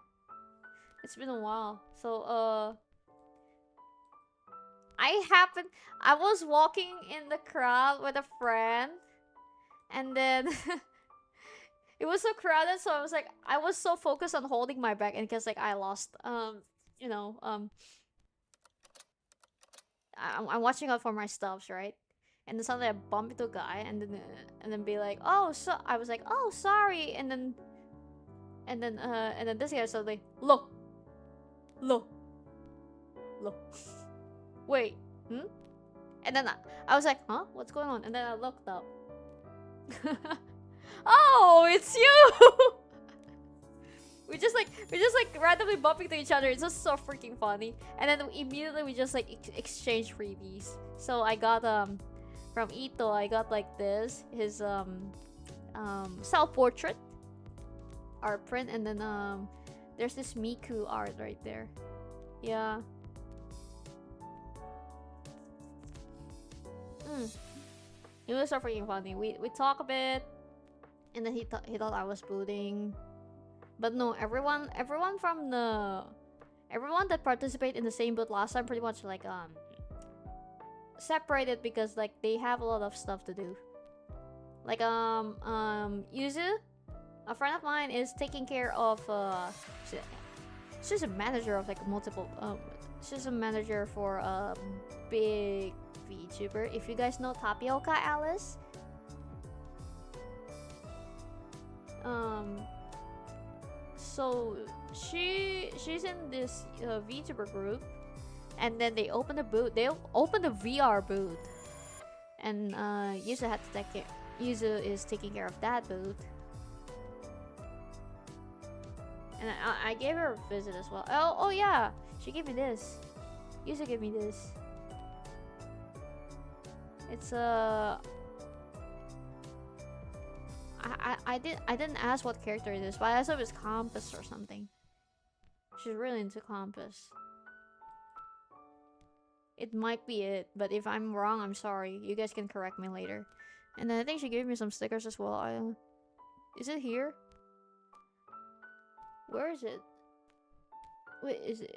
It's been a while. So I was walking in the crowd with a friend, and then it was so crowded, so I was so focused on holding my bag, and because like I lost you know I'm watching out for my stuffs, right? And then suddenly I bump into a guy, and then be like, oh, so I was like, oh, sorry, and then this guy suddenly, look, look, look, wait, hmm? And then I was like, huh, what's going on? And then I looked up. Oh, it's you. we just like randomly bumping to each other. It's just so freaking funny. And then immediately we just like exchange freebies. So I got from Ito, I got like this, his self portrait art print, and then there's this Miku art right there. Yeah. It was so freaking funny. We talk a bit, and then he thought I was booting, but no, everyone that participated in the same booth last time pretty much like separated because like they have a lot of stuff to do. Like Yuzu, a friend of mine, is taking care of she's a manager of like multiple she's a manager for a big VTuber. If you guys know Tapioca Alice, so she's in this VTuber group, and then they opened a booth. They opened a VR booth, and Yuzu had to take care. Yuzu is taking care of that booth, and I gave her a visit as well. Oh yeah, she gave me this. Yuzu gave me this. It's I didn't ask what character it is, but I thought it was Compass or something. She's really into Compass. It might be it, but if I'm wrong, I'm sorry. You guys can correct me later. And then I think she gave me some stickers as well. Is it here? Where is it? Wait, is it?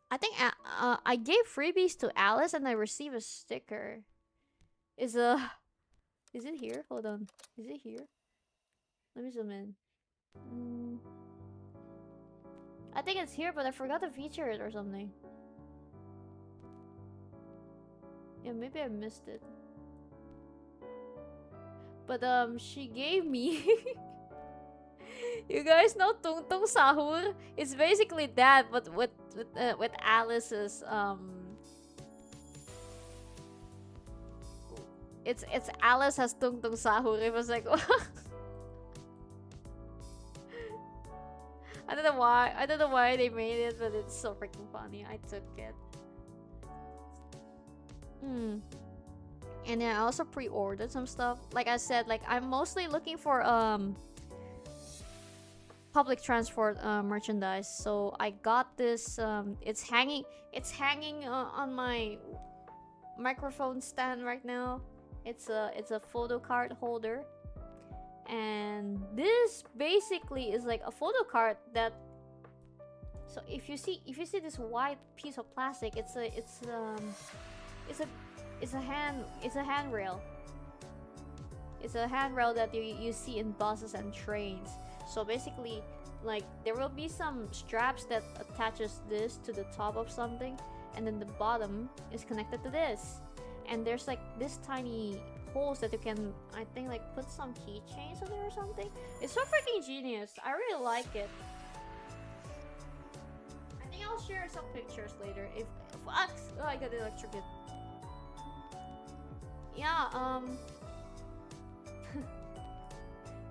I think I gave freebies to Alice and I received a sticker. Is it here? Hold on. Is it here? Let me zoom in. I think it's here, but I forgot to feature it or something. Yeah, maybe I missed it. But she gave me you guys know Tung Tung Sahur? It's basically that, but with Alice's it's Alice has Tung Tung Sahur. It was like I don't know why they made it, but it's so freaking funny. I took it. And then I also pre-ordered some stuff. Like I said, like I'm mostly looking for public transport merchandise. So I got this it's hanging on my microphone stand right now. It's a photo card holder. And this basically is like a photo card that, so if you see this white piece of plastic, it's a handrail. It's a handrail that you see in buses and trains. So basically, like there will be some straps that attaches this to the top of something, and then the bottom is connected to this. And there's like this tiny holes that you can, I think, like put some keychains on there or something. It's so freaking genius. I really like it. I think I'll share some pictures later. If I got electrocuted. Yeah,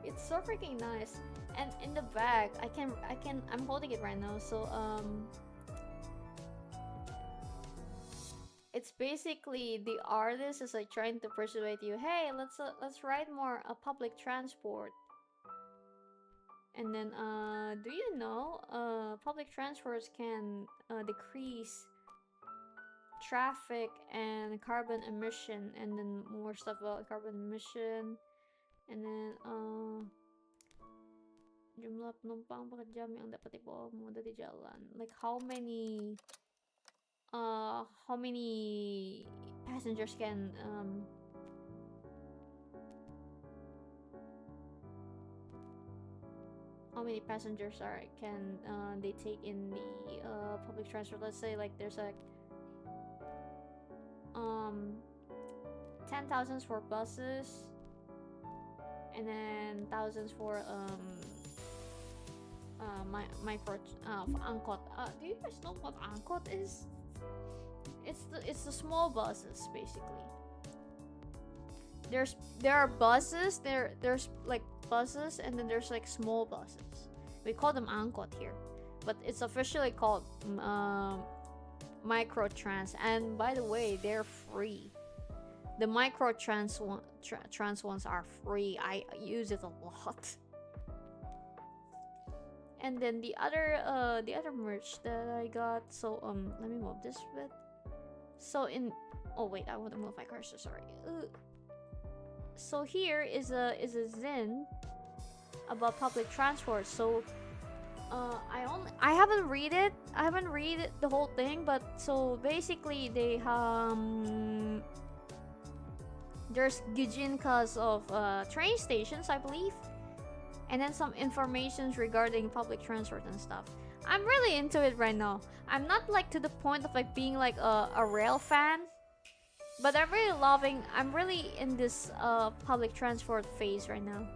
it's so freaking nice. And in the bag, I'm holding it right now. So it's basically the artist is like trying to persuade you, hey, let's ride more public transport. And then do you know public transports can decrease traffic and carbon emission, and then more stuff about carbon emission. And then Jumlah penumpang per jam yang dapat dibawa mudah di jalan. Like how many passengers can how many passengers can they take in the public transport? Let's say like there's like 10,000 for buses, and then thousands for micro for angkot. Do you guys know what angkot is? It's the small buses basically. There are buses. There's like buses, and then there's like small buses. We call them angkot here, but it's officially called micro trans. And by the way, they're free. The micro trans ones are free. I use it a lot. And then the other merch that I got. So let me move this bit. So oh wait, I want to move my cursor. Sorry. So here is a zine about public transport. So I haven't read it. I haven't read it, the whole thing, but so basically they there's gujinkas of train stations, I believe, and then some informations regarding public transport and stuff. I'm really into it right now. I'm not like to the point of like being like a rail fan, but I'm really in this public transport phase right now.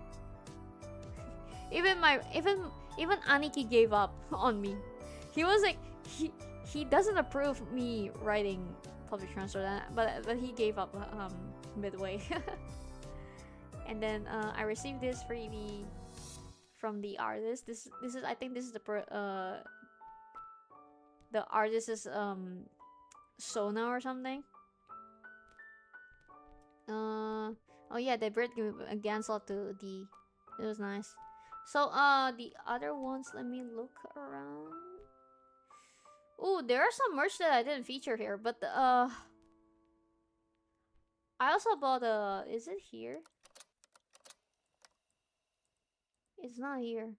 Even Aniki gave up on me. He was like he doesn't approve me riding public transport, but he gave up midway. And then I received this freebie from the artist. This is, I think this is the artist is Sona or something. Oh yeah, they brought a Gansel to D. It was nice. So the other ones, let me look around. Ooh, there are some merch that I didn't feature here, but I also bought is it here? It's not here.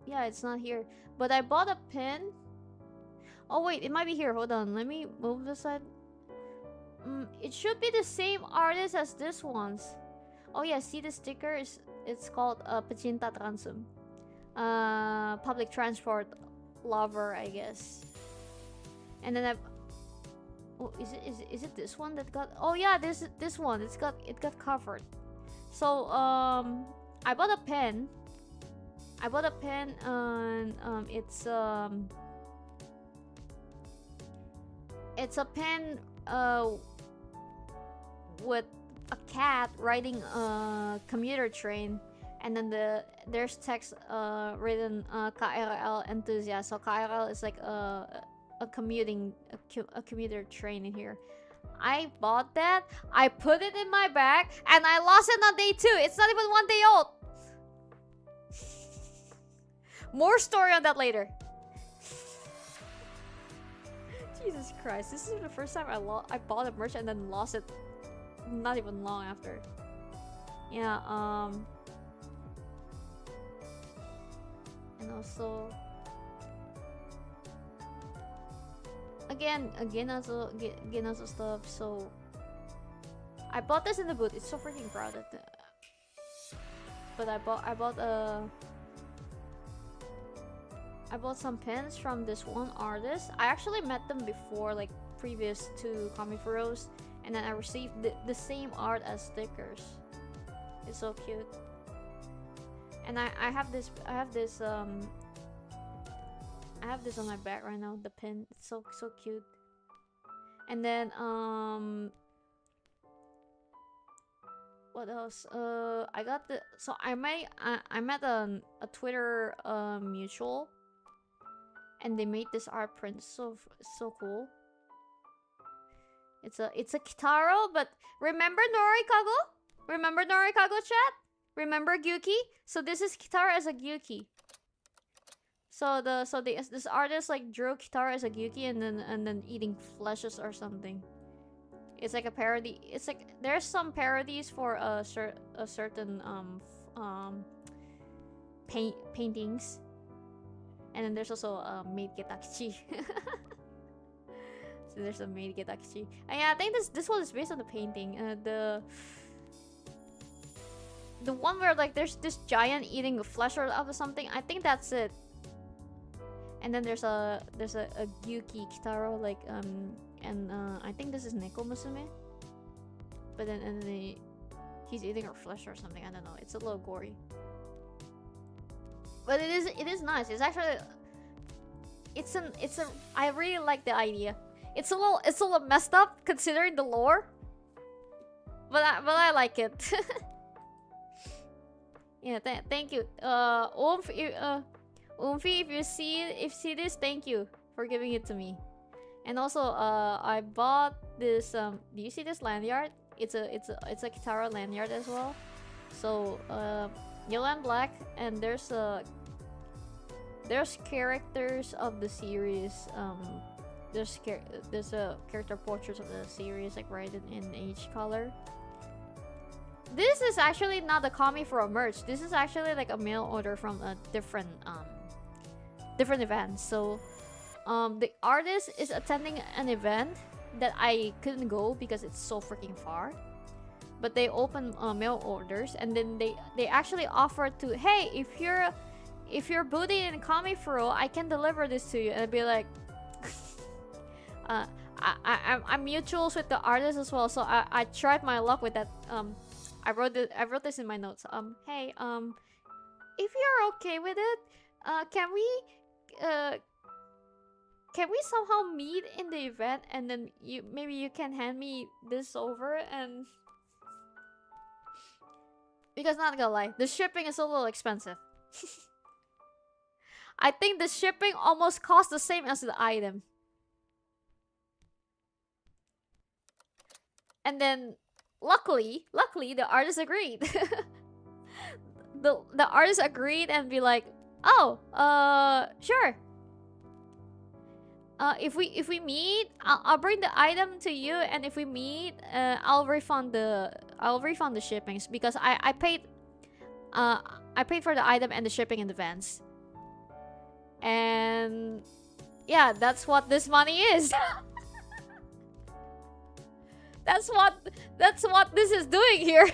Yeah, it's not here. But I bought a pin. Oh wait, it might be here. Hold on, let me move this side. It should be the same artist as this one's. Oh yeah, see the sticker? It's called Pecinta Transum. Public transport lover, I guess. And then oh, is it this one that got? Oh yeah, this one. It got covered. So I bought a pen. And it's a pen with a cat riding a commuter train, and then there's text written KRL Enthusiast. So KRL is like a commuter train in here. I bought that, I put it in my bag, and I lost it on day 2. It's not even 1 day old. More story on that later. Jesus Christ, this is the first time I bought a merch and then lost it not even long after. Yeah, and also again Genazo stuff. So I bought this in the booth. It's so freaking crowded. But I bought some pins from this one artist. I actually met them before, like previous to Comic Heroes, and then I received the same art as stickers. It's so cute. And I have this on my back right now, the pin. It's so cute. And then what else? I got I met a Twitter mutual, and they made this art print. So cool. It's a Kitaro, but remember Norikago? Remember Norikago, chat? Remember Gyuki? So this is Kitaro as a Gyuki. So this artist like drew Kitaro as a Gyuki and then eating fleshes or something. It's like a parody. It's like there's some parodies for a certain paintings, and then there's also Maid Getakichi. So there's a Maid Getakichi. And yeah, I think this one is based on the painting. The one where like there's this giant eating flesh or something. I think that's it. And then there's a Gyuki Kitaro like and I think this is Neko Musume. But then he's eating her flesh or something. I don't know. It's a little gory. But it is nice. It's actually I really like the idea. It's a little messed up considering the lore. But I like it. Yeah, thank you. Umfi, if you see this, thank you for giving it to me. And also, I bought this. Do you see this lanyard? It's a Kitaro lanyard as well. So yellow and black, and there's characters of the series. There's character portraits of the series like right in each color. This is actually not a comic for a merch. This is actually like a mail order from a different event. So the artist is attending an event that I couldn't go because it's so freaking far. But they open mail orders, and then they actually offer to, hey, if you're booting in comic furo, I can deliver this to you. And I'd be like, I'm mutuals with the artist as well, so I tried my luck with that. I wrote this in my notes. Hey, if you're okay with it, can we somehow meet in the event, and then maybe you can hand me this over? And because not gonna lie, the shipping is a little expensive. I think the shipping almost costs the same as the item. And then luckily the artist agreed. the artist agreed and be like, oh, sure. If we meet, I'll bring the item to you, and if we meet, I'll refund the shippings, because I paid for the item and the shipping in advance. And yeah, that's what this money is. That's what this is doing here.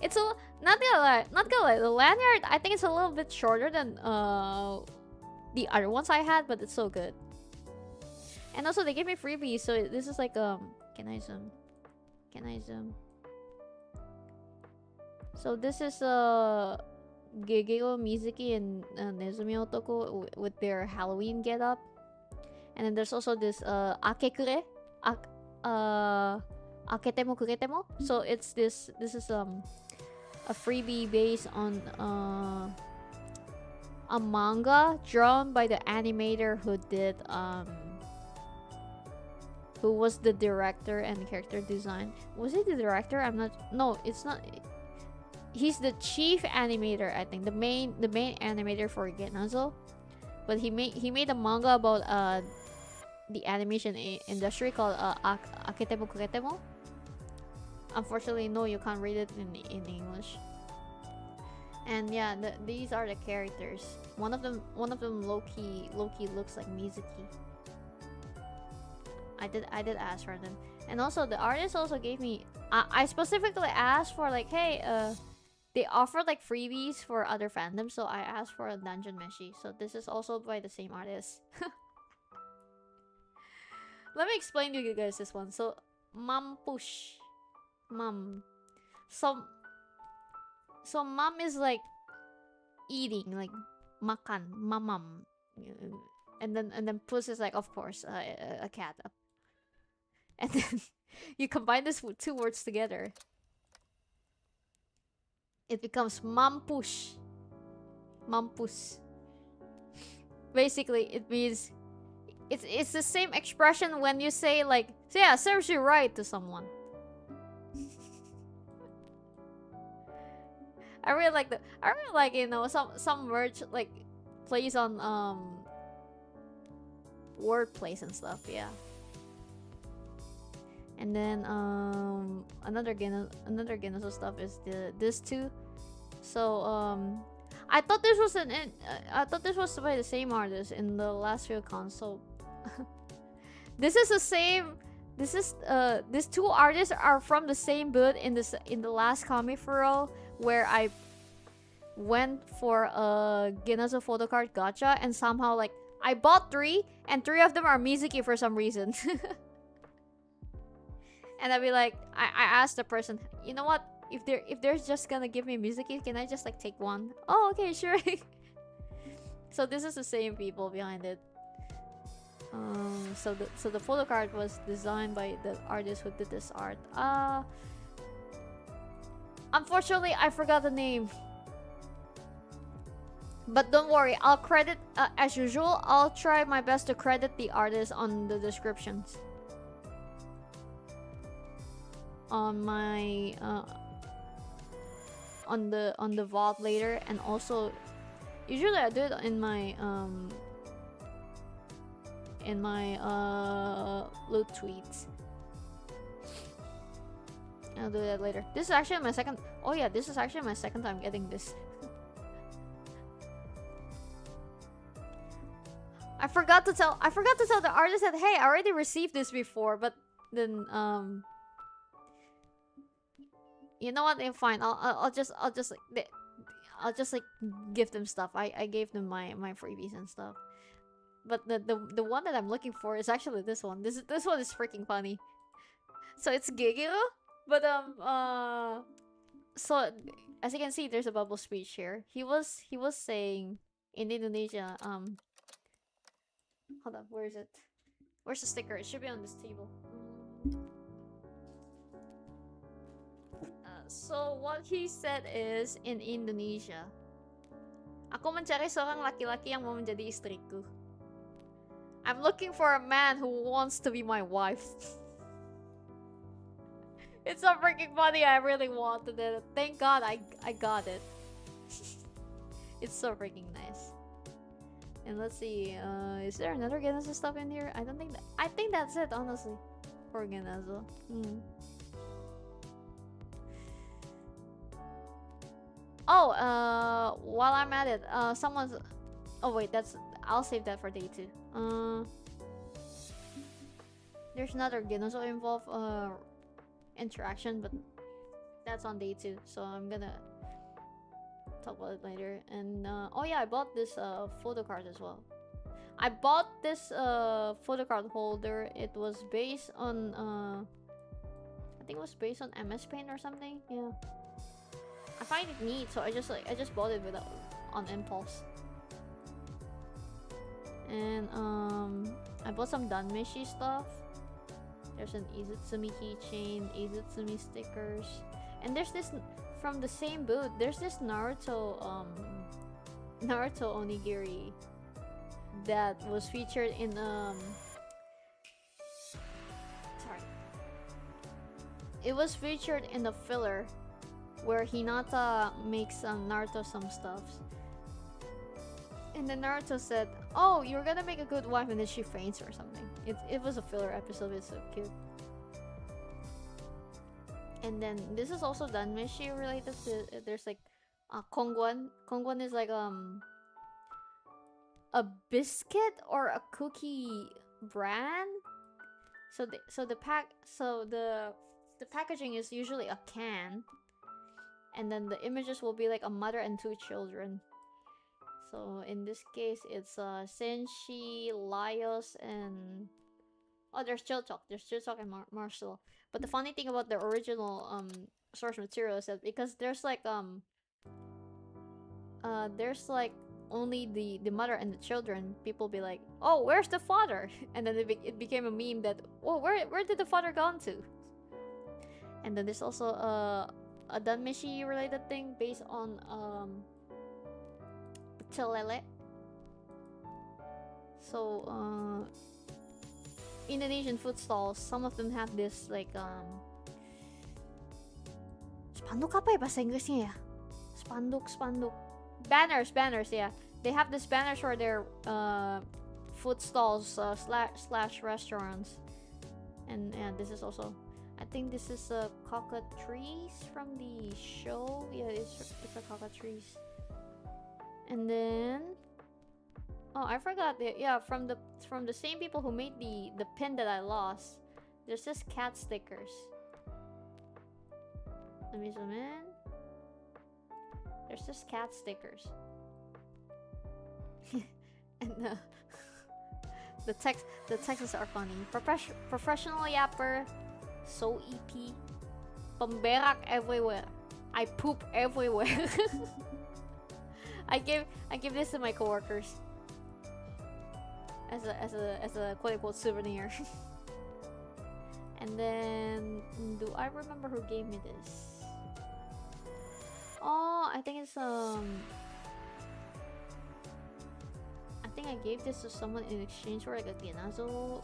It's not gonna lie, the lanyard, I think it's a little bit shorter than the other ones I had, but it's so good. And also they gave me freebies, so this is like can I zoom? So this is Gegero and Mizuki and Nezumi Otoko with their Halloween getup. And then there's also this Akekure, Aketemo Kuretemo. So it's this is a freebie based on a manga drawn by the animator who did who was the director and character design. Was he the director? No, it's not. He's the chief animator, I think, the main animator for Genazo. But he made a manga about the animation industry called Aketemo Kuretemo. Unfortunately, no, you can't read it in English. And yeah, these are the characters. One of them low-key looks like Mizuki. I did ask for them. And also the artist also gave me, I specifically asked for like, hey, they offer like freebies for other fandoms, so I asked for a Dunmeshi. So this is also by the same artist. Let me explain to you guys this one. So Mampush, mom. So mom is like eating, like makan, mamam. And then puss is like, of course, a cat. And then you combine this with two words together, it becomes mampush. Mampus. Basically, it means it's the same expression when you say like, so yeah, serves you right to someone. I really like, you know, some merch, like plays on word plays and stuff. Yeah. And then another Genazo stuff is this too. So I thought this was by the same artist in the last few accounts. So this is the same. These two artists are from the same booth in the last comic furrow where I went for a Genazo photo card gacha, and somehow like I bought 3 and 3 of them are Mizuki for some reason. And I'd be like, I asked the person, you know what? If they're just gonna give me Mizuki, can I just like take one? Oh, okay, sure. So this is the same people behind it. So the photo card was designed by the artist who did this art. Unfortunately, I forgot the name. But don't worry, I'll credit as usual. I'll try my best to credit the artist on the descriptions. On my on the vault later, and also usually I do it in my loot tweets. I'll do that later. This is actually my second. Oh yeah, this is actually my second time getting this. I forgot to tell the artist that, hey, I already received this before, but then you know what? Fine. I'll just like give them stuff. I gave them my freebies and stuff. But the one that I'm looking for is actually this one. This one is freaking funny. So it's Gegero, but so as you can see, there's a bubble speech here. He was saying in Indonesia. Hold on, where is it? Where's the sticker? It should be on this table. So what he said is, in Indonesia, ako mencari seorang laki-laki yang mau menjadi istriku. I'm looking for a man who wants to be my wife. It's so freaking funny. I really wanted it. Thank God I got it. It's so freaking nice. And let's see, is there another Genazo stuff in here? I think that's it, honestly, for Genazo. Oh, while I'm at it, someone's. Oh wait, I'll save that for day 2. There's another Genazo involved interaction, but that's on day 2, so I'm gonna talk about it later. And oh yeah, I bought this photo card as well. I bought this photo card holder. It was based on I think it was based on MS Paint or something. Yeah, I find it neat, so I just bought it on impulse. And I bought some Dunmeshi stuff. There's an Izutsumi keychain, Izutsumi stickers, and there's this from the same booth. There's this Naruto onigiri that was featured in it was featured in the filler where Hinata makes Naruto some stuff. And then Naruto said, "Oh, you're gonna make a good wife," and then she faints or something. It was a filler episode. It's so cute. And then this is also Dunmeshi related to. There's like khong guan. Khong guan is like a biscuit or a cookie brand. So the packaging is usually a can, and then the images will be like a mother and 2 children. So in this case, it's Senshi, Laios, and there's Childe and Marcel. But the funny thing about the original source material is that because there's like only the mother and the children, people be like, "Oh, where's the father?" And then it became a meme that, "Oh, where did the father gone to?" And then there's also a Dunmeshi related thing based on Childe. So Indonesian food stalls, some of them have this like spanduk apa ya bahasa Inggrisnya ya? Spanduk banners, yeah. They have this banners for their food stalls slash restaurants. And yeah, this is also, I think this is a cockatrice from the show. Yeah, it's a cockatrice. And then, oh, I forgot that. Yeah, from the same people who made the pin that I lost. There's this cat stickers. Let me zoom in. There's this cat stickers. And the texts are funny. Professional yapper, so EP, pamberak everywhere. I poop everywhere. I give this to my coworkers as a quote unquote souvenir. And then, do I remember who gave me this? Oh, I think it's I think I gave this to someone in exchange for like a Genazo.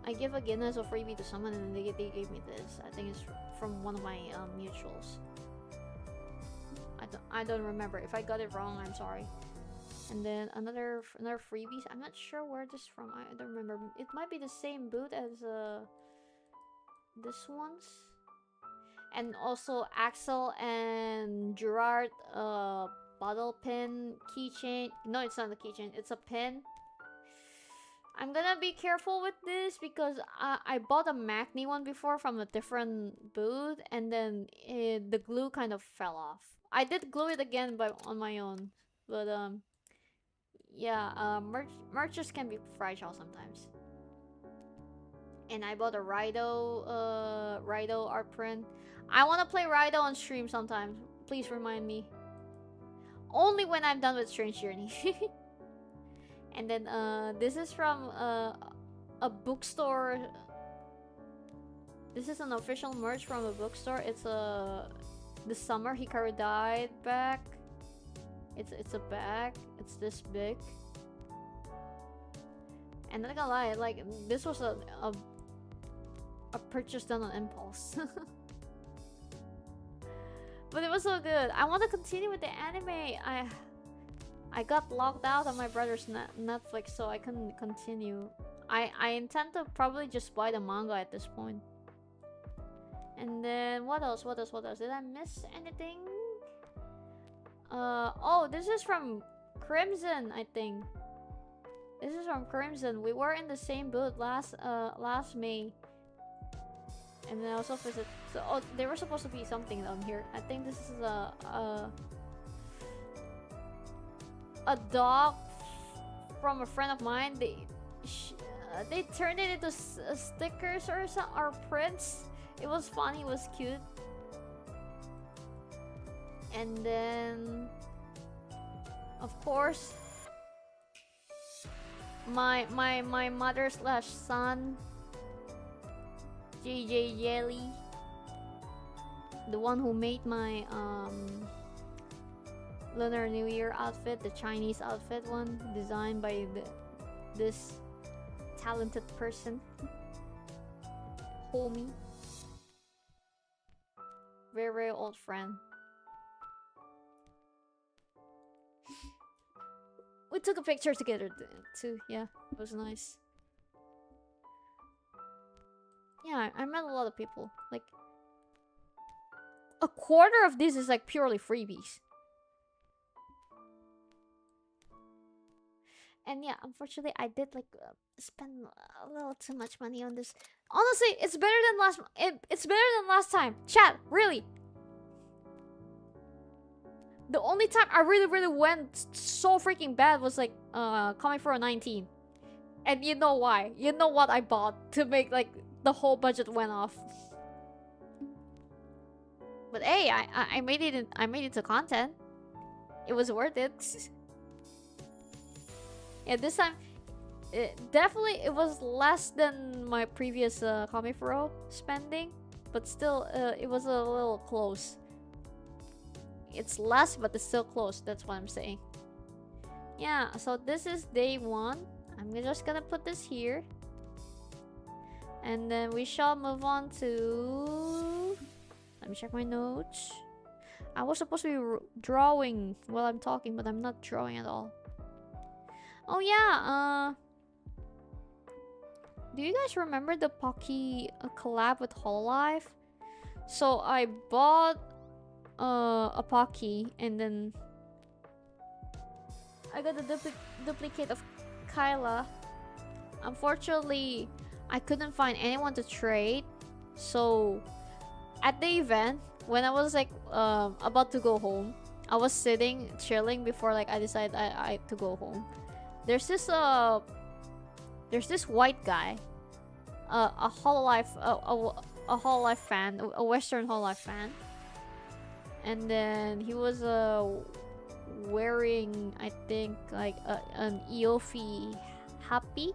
I give a Genazo freebie to someone and they gave me this. I think it's from one of my mutuals. I don't remember. If I got it wrong, I'm sorry. And then another freebies. I'm not sure where this is from. I don't remember. It might be the same boot as this one's. And also Axel and Jurard bottle pin keychain. No, it's not a keychain. It's a pin. I'm gonna be careful with this because I bought a Macne one before from a different booth, and then the glue kind of fell off. I did glue it again on my own, but yeah, merches can be fragile sometimes. And I bought a Raidou Artprint. I want to play Raidou on stream sometimes. Please remind me. Only when I'm done with Strange Journey. And then this is from a bookstore. This is an official merch from a bookstore. It's this summer Hikaru died back. It's a bag. It's this big. And not gonna lie, like this was a purchase done on impulse. But it was so good. I want to continue with the anime. I got locked out on my brother's Netflix, so I couldn't continue. I intend to probably just buy the manga at this point. And then what else? Did I miss anything? Oh, this is from Crimson, I think. This is from Crimson. We were in the same booth last May. And then I also visited. So, oh, there was supposed to be something down here. I think this is a dog from a friend of mine. They turned it into stickers or prints. It was funny. It was cute. And then, of course, my mother / son, JJ Jelly, the one who made my Lunar New Year outfit, the Chinese outfit one, designed by this talented person, homie, very old friend. We took a picture together too. Yeah, it was nice. Yeah, I met a lot of people. Like, a quarter of this is like purely freebies. And yeah, unfortunately, I did like spend a little too much money on this. Honestly, it's better than it's better than last time. Chat, really. The only time I really went so freaking bad was like coming for a 19. And you know why? You know what I bought to make like the whole budget went off. But hey, I made it. I made it to content. It was worth it. Yeah, this time, it was less than my previous Kamifuro spending, but still, it was a little close. It's less, but it's still close. That's what I'm saying. Yeah, so this is day 1. I'm just gonna put this here. And then we shall move on to... Let me check my notes. I was supposed to be drawing while I'm talking, but I'm not drawing at all. Oh yeah, do you guys remember the Pocky collab with Hololive? So I bought a Pocky, and then I got a duplicate of Kyla. Unfortunately, I couldn't find anyone to trade. So at the event, when I was like about to go home, I was sitting chilling before like I decided I to go home. There's this white guy, a Hololive a Hololive fan, a Western Hololive fan, and then he was wearing, I think, like an Eofi happy.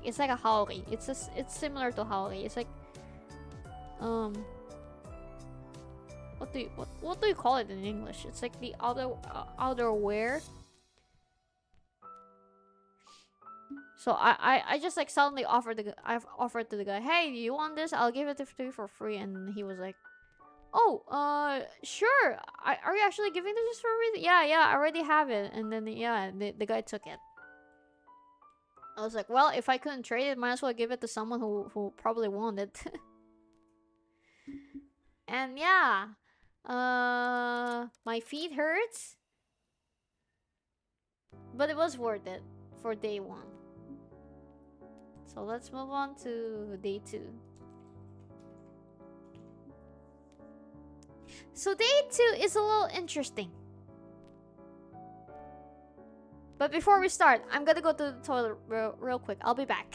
It's like a haori. It's similar to haori. It's like what do you call it in English? It's like the outerwear. So I just like suddenly offered to the guy, hey, do you want this? I'll give it to you for free. And he was like, oh, sure. Are you actually giving this for me? Yeah, I already have it. And then yeah, the guy took it. I was like, well, if I couldn't trade it, might as well give it to someone who probably wanted it. And yeah, my feet hurts, but it was worth it for day 1. So let's move on to day 2. So day 2 is a little interesting. But before we start, I'm gonna go to the toilet real quick. I'll be back.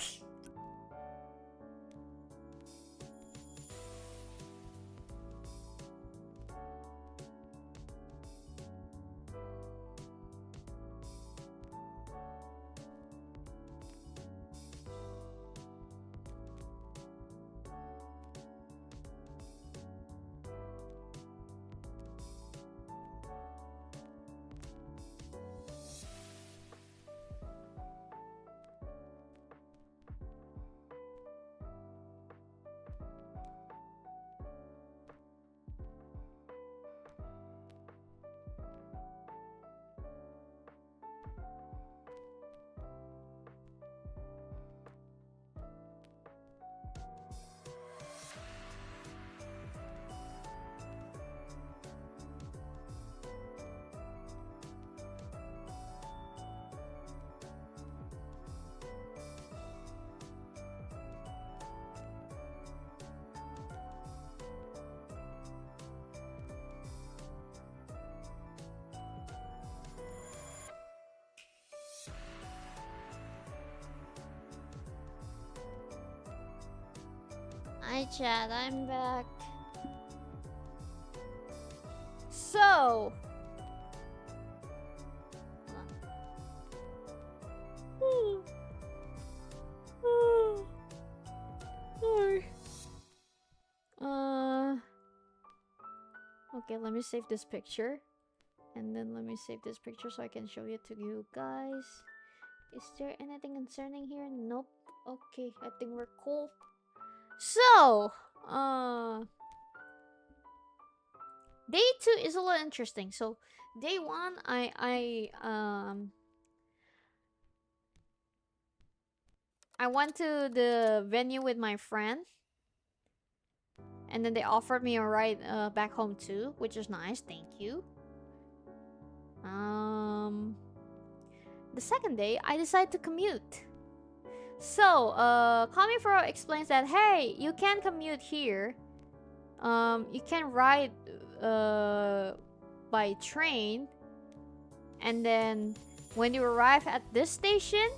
Hi chat, I'm back. So okay, let me save this picture. And then let me save this picture so I can show it to you guys. Is there anything concerning here? Nope. Okay, I think we're cool. So, day 2 is a little interesting. So, day 1, I went to the venue with my friend, and then they offered me a ride back home too, which is nice. Thank you. The second day, I decided to commute. So, Kamifuro explains that, hey, you can commute here. You can ride by train. And then, when you arrive at this station,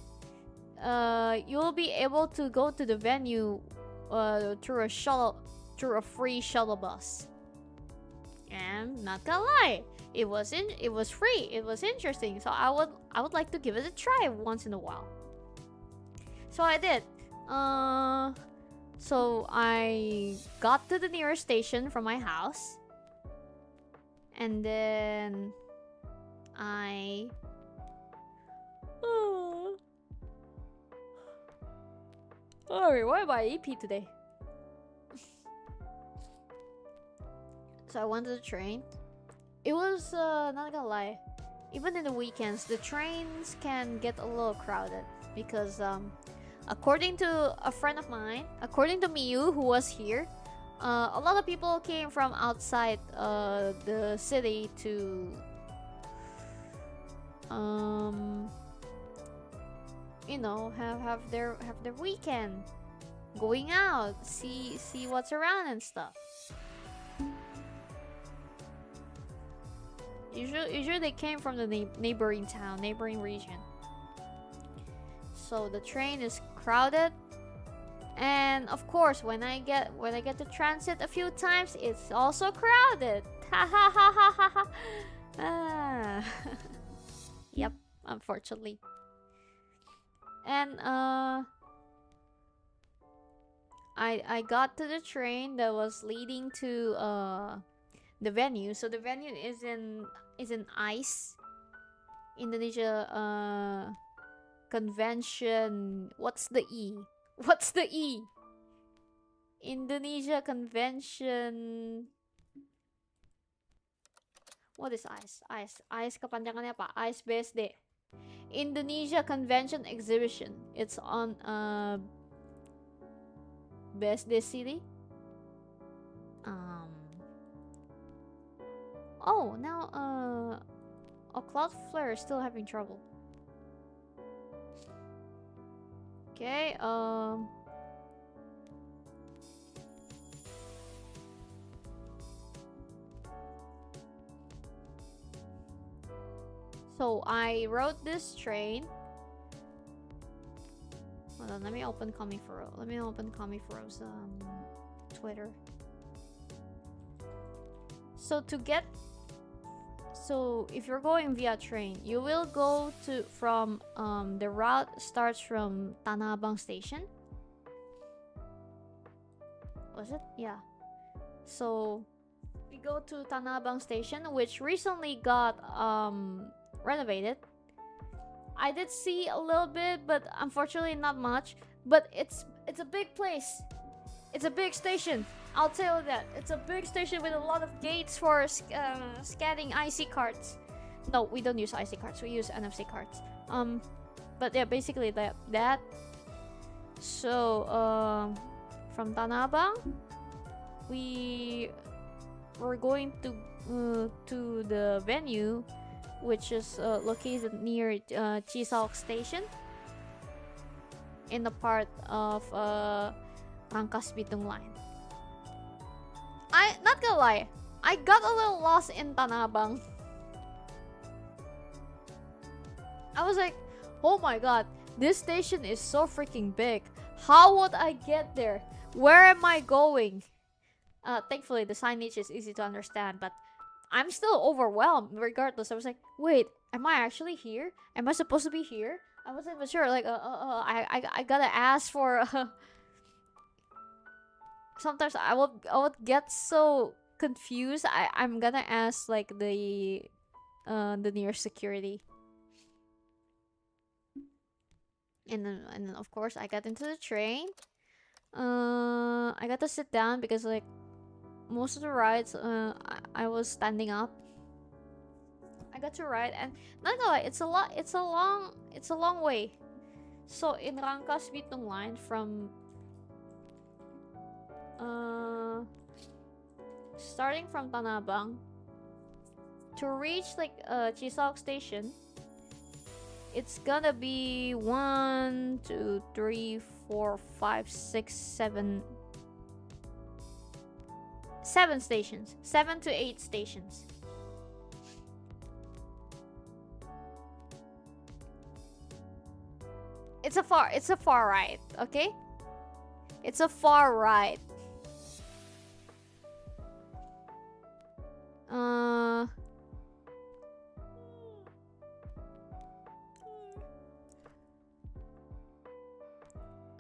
you'll be able to go to the venue through a free shuttle bus. And not gonna lie, it was free. It was interesting. So I would like to give it a try once in a while. So I did. So I got to the nearest station from my house. And then I Sorry, why am I EP today? So I went to the train. It was not gonna lie, even in the weekends, the trains can get a little crowded because according to a friend of mine, according to Miu who was here, a lot of people came from outside the city to you know, have their weekend, going out, see what's around and stuff. Usually they came from the neighboring town, neighboring region. So the train is crowded, and of course when I get to transit a few times, it's also crowded. Ha ha ha ha ha ha. Ah. Yep, unfortunately. And I got to the train that was leading to the venue. So the venue is in ICE, Indonesia Convention. What's the E? What's the E? Indonesia Convention. What is ICE? ICE kepanjangannya apa? ICE BSD. Indonesia Convention Exhibition. It's on BSD City. Oh, now Cloudflare is still having trouble. Okay, so I rode this train. Hold on, let me open Kamifuro's Twitter. So if you're going via train, you will go from the route starts from Tanah Abang station. Was it? Yeah. So we go to Tanah Abang station, which recently got renovated. I did see a little bit, but unfortunately not much. But it's a big place. It's a big station. I'll tell you that. It's a big station with a lot of gates for scanning IC cards. No, we don't use IC cards. We use NFC cards. But yeah, basically that. So from Tanah Abang, we're going to the venue, which is located near Chisaok Station, in the part of Rangkas Bitung line. Not gonna lie, I got a little lost in Tanah Abang. I was like, oh my god, this station is so freaking big. How would I get there? Where am I going? Thankfully, the signage is easy to understand, but I'm still overwhelmed regardless. I was like, wait, am I actually here? Am I supposed to be here? I wasn't even sure. Like, I gotta ask for. Sometimes I would get so confused. I'm gonna ask like the nearest security. And then of course I got into the train. I got to sit down because like most of the rides I was standing up. I got to ride, and not gonna lie, it's a long way. So in Rangkas Bitung line from starting from Tanah Abang to reach like Chisaok Station, it's gonna be 1, 2, 3, 4, 5, 6, 7 stations. 7 to 8 stations. It's a far ride, okay? It's a far ride.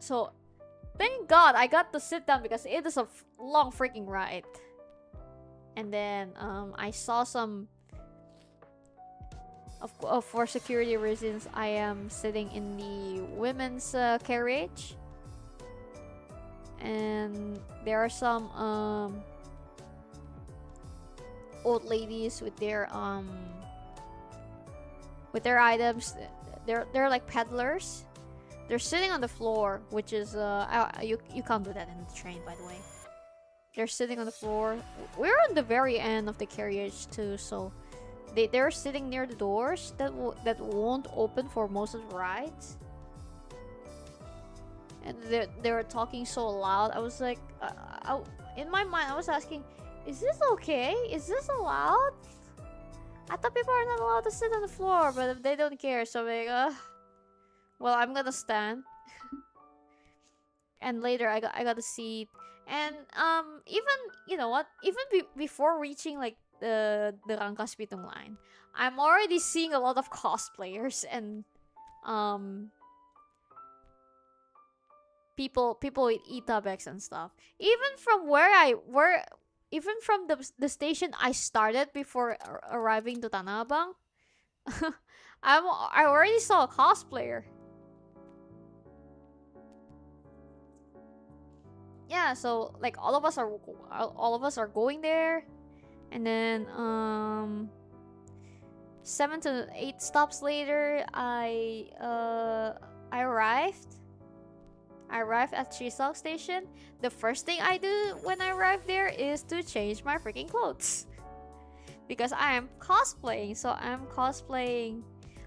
So thank god I got to sit down because it is a long freaking ride. And then I saw some for security reasons I am sitting in the women's carriage, and there are some old ladies with their items. They're like peddlers. They're sitting on the floor, which is you can't do that in the train, by the way. They're sitting on the floor. We're on the very end of the carriage too, so they're sitting near the doors that won't open for most of the rides. And they were talking so loud. I was like, in my mind, I was asking, is this okay? Is this allowed? I thought people are not allowed to sit on the floor, but they don't care, so I'm like, well, I'm gonna stand. And later, I got a seat. And even, you know what? Even before reaching like the Rangkas Pitung line, I'm already seeing a lot of cosplayers and people with itabeks and stuff. Even from even from the station I started before arriving to Tanah Abang, I already saw a cosplayer. Yeah, so like all of us are going there, and then 7 to 8 stops later, I arrived. I arrived at Chisok Station. The first thing I do when I arrive there is to change my freaking clothes. Because I am cosplaying. So I'm cosplaying.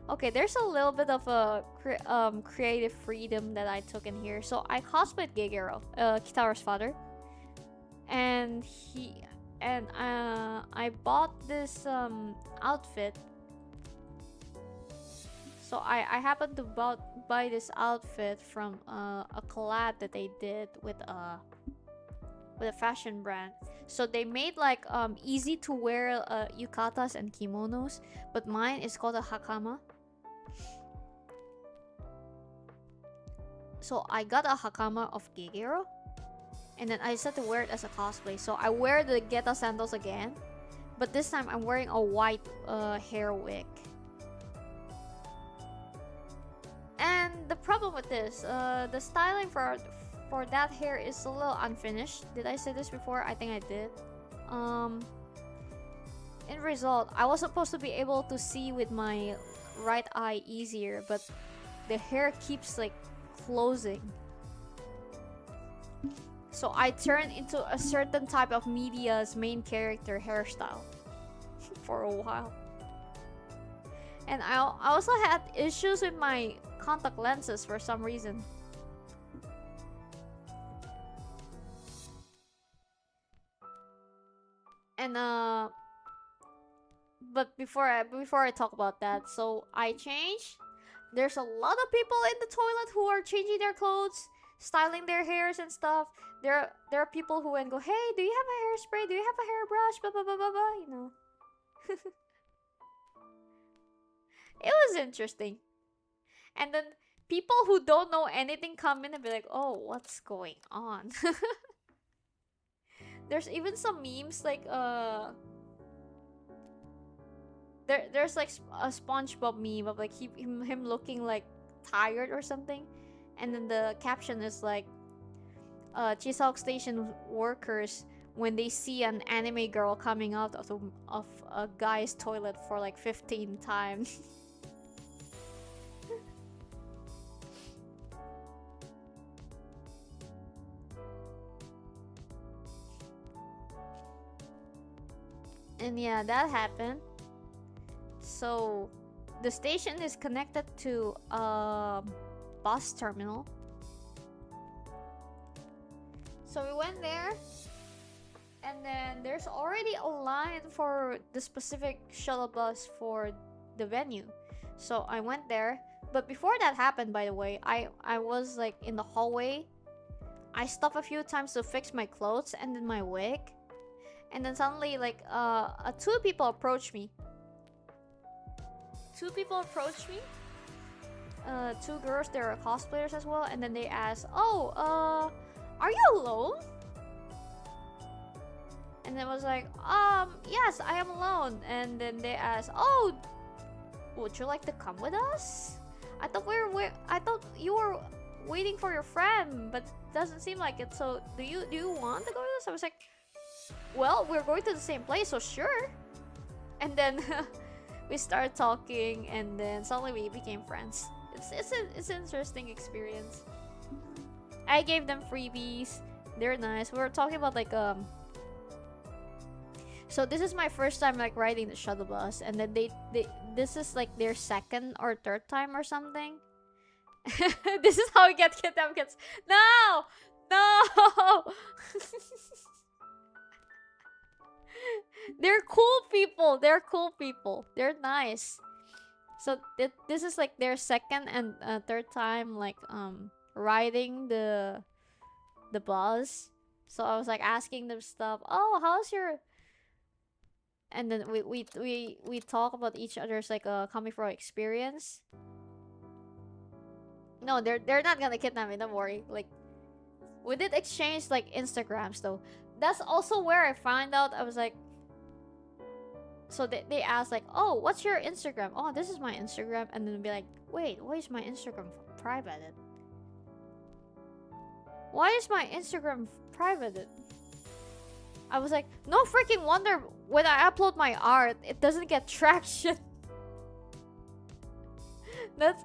Okay, there's a little bit of a creative freedom that I took in here. So I cosplayed Gegero, Kitaro's father. And I bought this outfit. So I happened to buy this outfit from a collab that they did with a fashion brand. So they made like easy to wear yukatas and kimonos, but mine is called a hakama. So I got a hakama of Gegero, and then I decided to wear it as a cosplay. So I wear the Geta sandals again, but this time I'm wearing a white hair wig. And the problem with this, the styling for that hair is a little unfinished. Did I say this before? I think I did. In result, I was supposed to be able to see with my right eye easier, but the hair keeps like closing. So I turned into a certain type of media's main character hairstyle for a while. And I also had issues with my contact lenses for some reason. And but before I talk about that, so I changed. There's a lot of people in the toilet who are changing their clothes, styling their hairs and stuff. There are people who go, hey, do you have a hairspray? Do you have a hairbrush? Blah blah blah blah blah. You know. It was interesting. And then people who don't know anything come in and be like, oh, what's going on? There's even some memes like there's like a SpongeBob meme of like him looking like tired or something, and then the caption is like Chisok Station workers when they see an anime girl coming out of a guy's toilet for like 15 times. And yeah, that happened. So the station is connected to a bus terminal. So we went there, and then there's already a line for the specific shuttle bus for the venue. So I went there, but before that happened, by the way, I was like in the hallway. I stopped a few times to fix my clothes and then my wig. And then suddenly, like, two people approached me. Two girls, they're cosplayers as well. And then they asked, oh, are you alone? And it was like, yes, I am alone. And then they asked, oh, would you like to come with us? I thought you were waiting for your friend, but it doesn't seem like it. So do you want to go with us? I was like, well, we're going to the same place, so sure. And then we started talking, and then suddenly we became friends. It's an interesting experience. I gave them freebies. They're nice. We were talking about like so this is my first time like riding the shuttle bus, and then this is like their second or third time or something. This is how we get kidnapped. Kids. No, no. They're cool people. They're cool people. They're nice. So this is like their second and third time like riding the bus. So I was like asking them stuff. Oh, how's your? And then we talk about each other's like coming from experience. No, they're not gonna kidnap me. Don't worry. Like we did exchange like Instagrams though. That's also where I found out. I was like, so they asked like, oh, what's your Instagram? Oh, this is my Instagram. And then be like, wait, why is my Instagram privated? Why is my Instagram privated? I was like, no freaking wonder when I upload my art, it doesn't get traction. That's...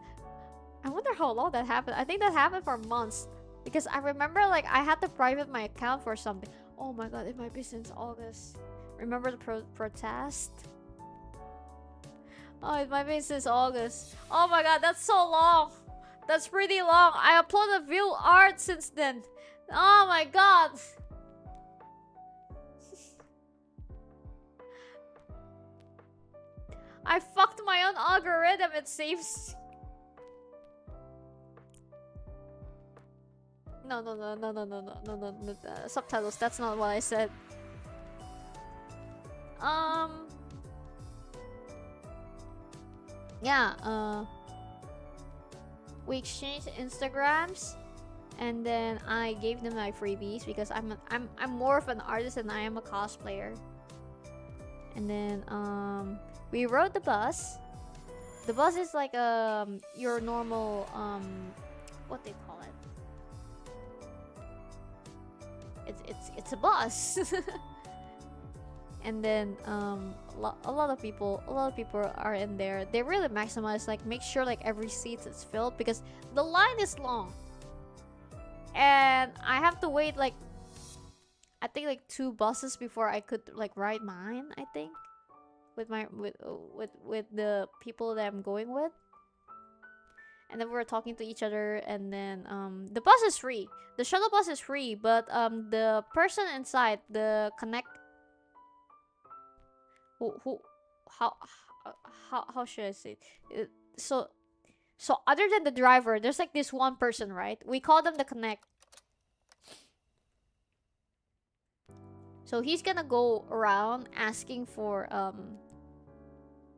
I wonder how long that happened. I think that happened for months. Because I remember like I had to private my account for something. Oh my god, it might be since August. Remember the protest? Oh, it might be since August. Oh my god, that's so long. That's pretty long. I uploaded view art since then. Oh my god. I fucked my own algorithm, it seems. No, subtitles, that's not what I said. Yeah, we exchanged Instagrams, and then I gave them my freebies because I'm more of an artist than I am a cosplayer. And then we rode the bus. The bus is like your normal what they call it. It's a bus. And then a lot of people are in there. They really maximize, like make sure like every seat is filled because the line is long, and I have to wait like I think like 2 buses before I could like ride mine. I think with the people that I'm going with. And then we were talking to each other, and then the bus is free. The shuttle bus is free, but the person inside the connect how should I say it? So other than the driver, there's like this one person, right? We call them the connect. So he's gonna go around asking for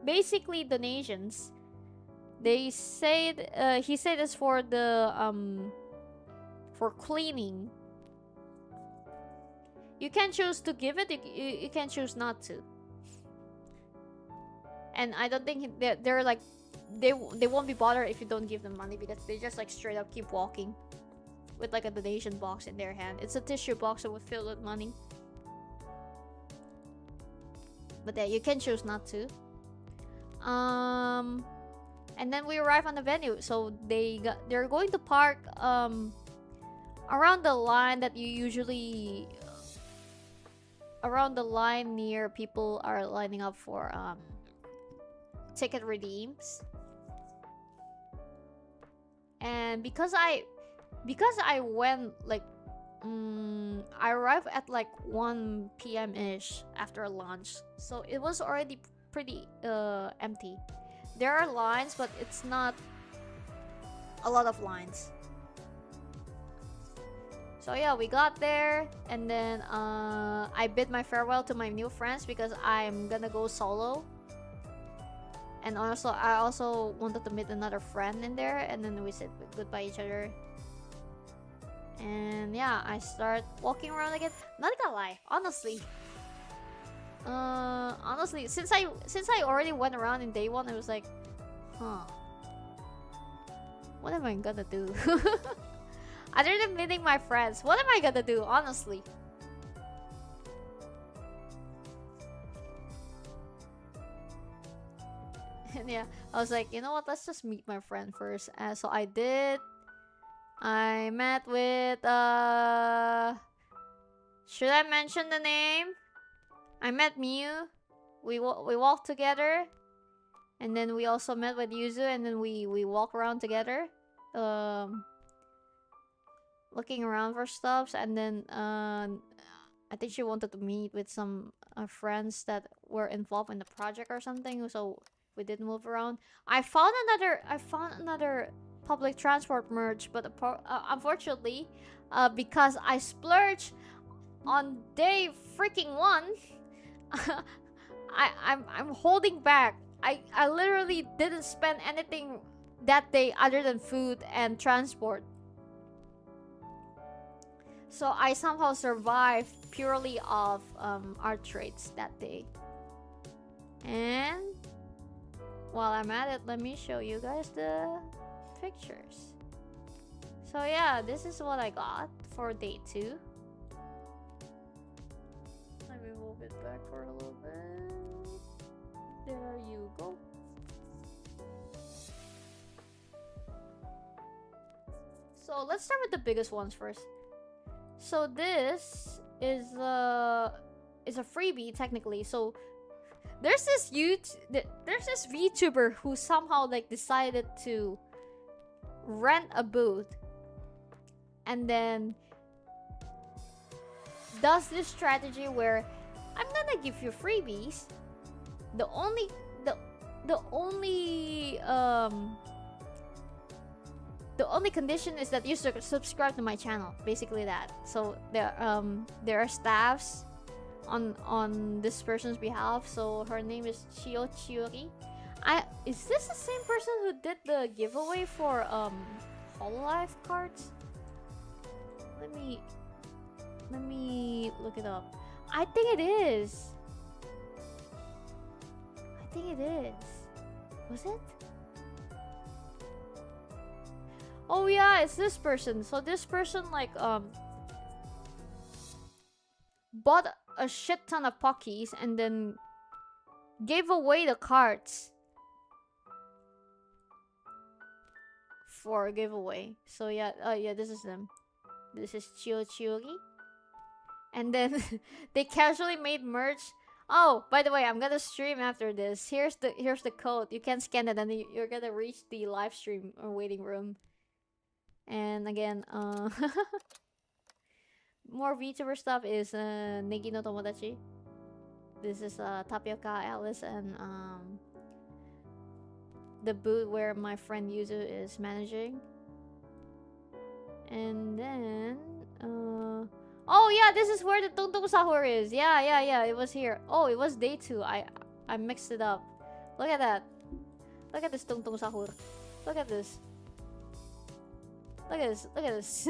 basically donations. They said he said it's for the for cleaning. You can choose to give it, you can choose not to. And I don't think they're like they won't be bothered if you don't give them money, because they just like straight up keep walking with like a donation box in their hand. It's a tissue box that would fill with money. But yeah, you can choose not to. And then we arrive on the venue, so they're going to park around the line that you usually around the line near people are lining up for ticket redeems. And because I went like I arrived at like 1 p.m. ish after lunch, so it was already pretty empty. There are lines, but it's not a lot of lines. So yeah, we got there, and then I bid my farewell to my new friends because I'm gonna go solo. And also, I also wanted to meet another friend in there, and then we said goodbye each other. And yeah, I start walking around again. Not gonna lie, honestly, since I already went around in day 1, I was like, huh, what am I gonna do? Other than meeting my friends, what am I gonna do, honestly? And yeah, I was like, you know what? Let's just meet my friend first. So I did. I met with should I mention the name? I met Miu. We walked together, and then we also met with Yuzu, and then we walk around together, looking around for stuffs, and then I think she wanted to meet with some friends that were involved in the project or something, so we did move around. I found another public transport merge, but unfortunately, because I splurged on day freaking 1, I'm holding back. I literally didn't spend anything that day other than food and transport. So I somehow survived purely off art trades that day. And while I'm at it, let me show you guys the pictures. So yeah, this is what I got for day 2. Let me move it back for a little bit. There you go. So let's start with the biggest ones first. So this is a freebie technically. So there's this VTuber who somehow like decided to rent a booth and then does this strategy where I'm gonna give you freebies. The only condition is that you subscribe to my channel. Basically that. So there are staffs on this person's behalf. So her name is Chiyochiori. Is this the same person who did the giveaway for Hololive cards? Let me look it up. I think it is. Was it? Oh yeah, it's this person. So this person like bought a shit ton of Pockies and then gave away the cards for a giveaway. So yeah, yeah, this is them. This is Chiyochiori. And then they casually made merch. Oh, by the way, I'm gonna stream after this. Here's the code. You can scan it and you're gonna reach the live stream or waiting room. And again, more VTuber stuff is Negi no Tomodachi. This is Tapioca Alice and the booth where my friend Yuzu is managing. And then oh yeah, this is where the Tungtung Sahur is. Yeah, it was here. Oh, it was day 2. I mixed it up. Look at that. Look at this Tungtung Sahur. Look at this. Look at this. Look at this.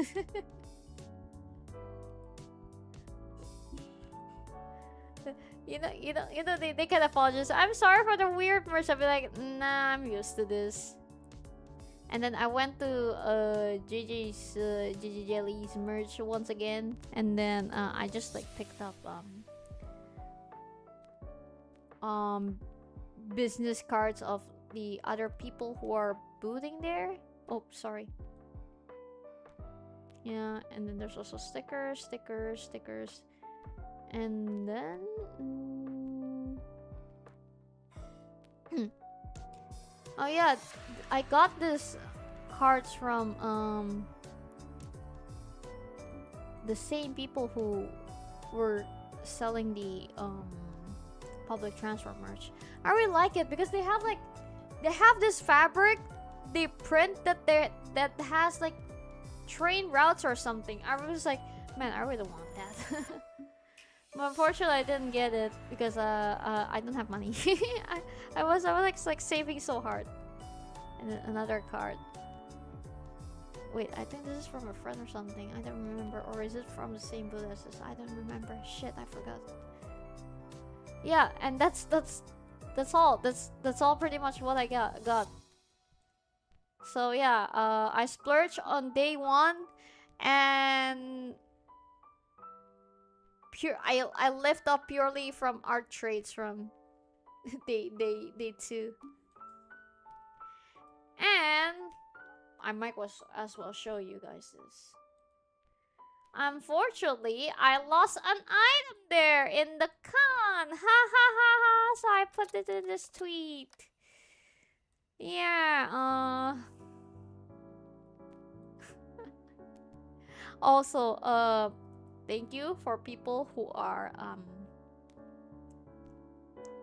you know they can apologize. I'm sorry for the weird merch. I'll be like, nah, I'm used to this. And then I went to Gigi Jelly's merch once again, and then I just like picked up business cards of the other people who are boothing there. Oh, sorry. Yeah, and then there's also stickers. And then oh yeah, I got this cards from the same people who were selling the public transport merch. I really like it because they have this fabric they print that has like train routes or something. I was like, man, I really want that. But unfortunately, I didn't get it because I don't have money. I was like saving so hard. And then another card. Wait, I think this is from a friend or something. I don't remember, or is it from the same booth as this? I don't remember. Shit, I forgot. Yeah, and that's all. That's all pretty much what I got. So yeah, I splurged on day 1, and I lift up purely from art trades from day 2. And I might as well show you guys this. Unfortunately, I lost an item there in the con. Ha ha ha ha. So I put it in this tweet. Yeah, also, thank you for people who are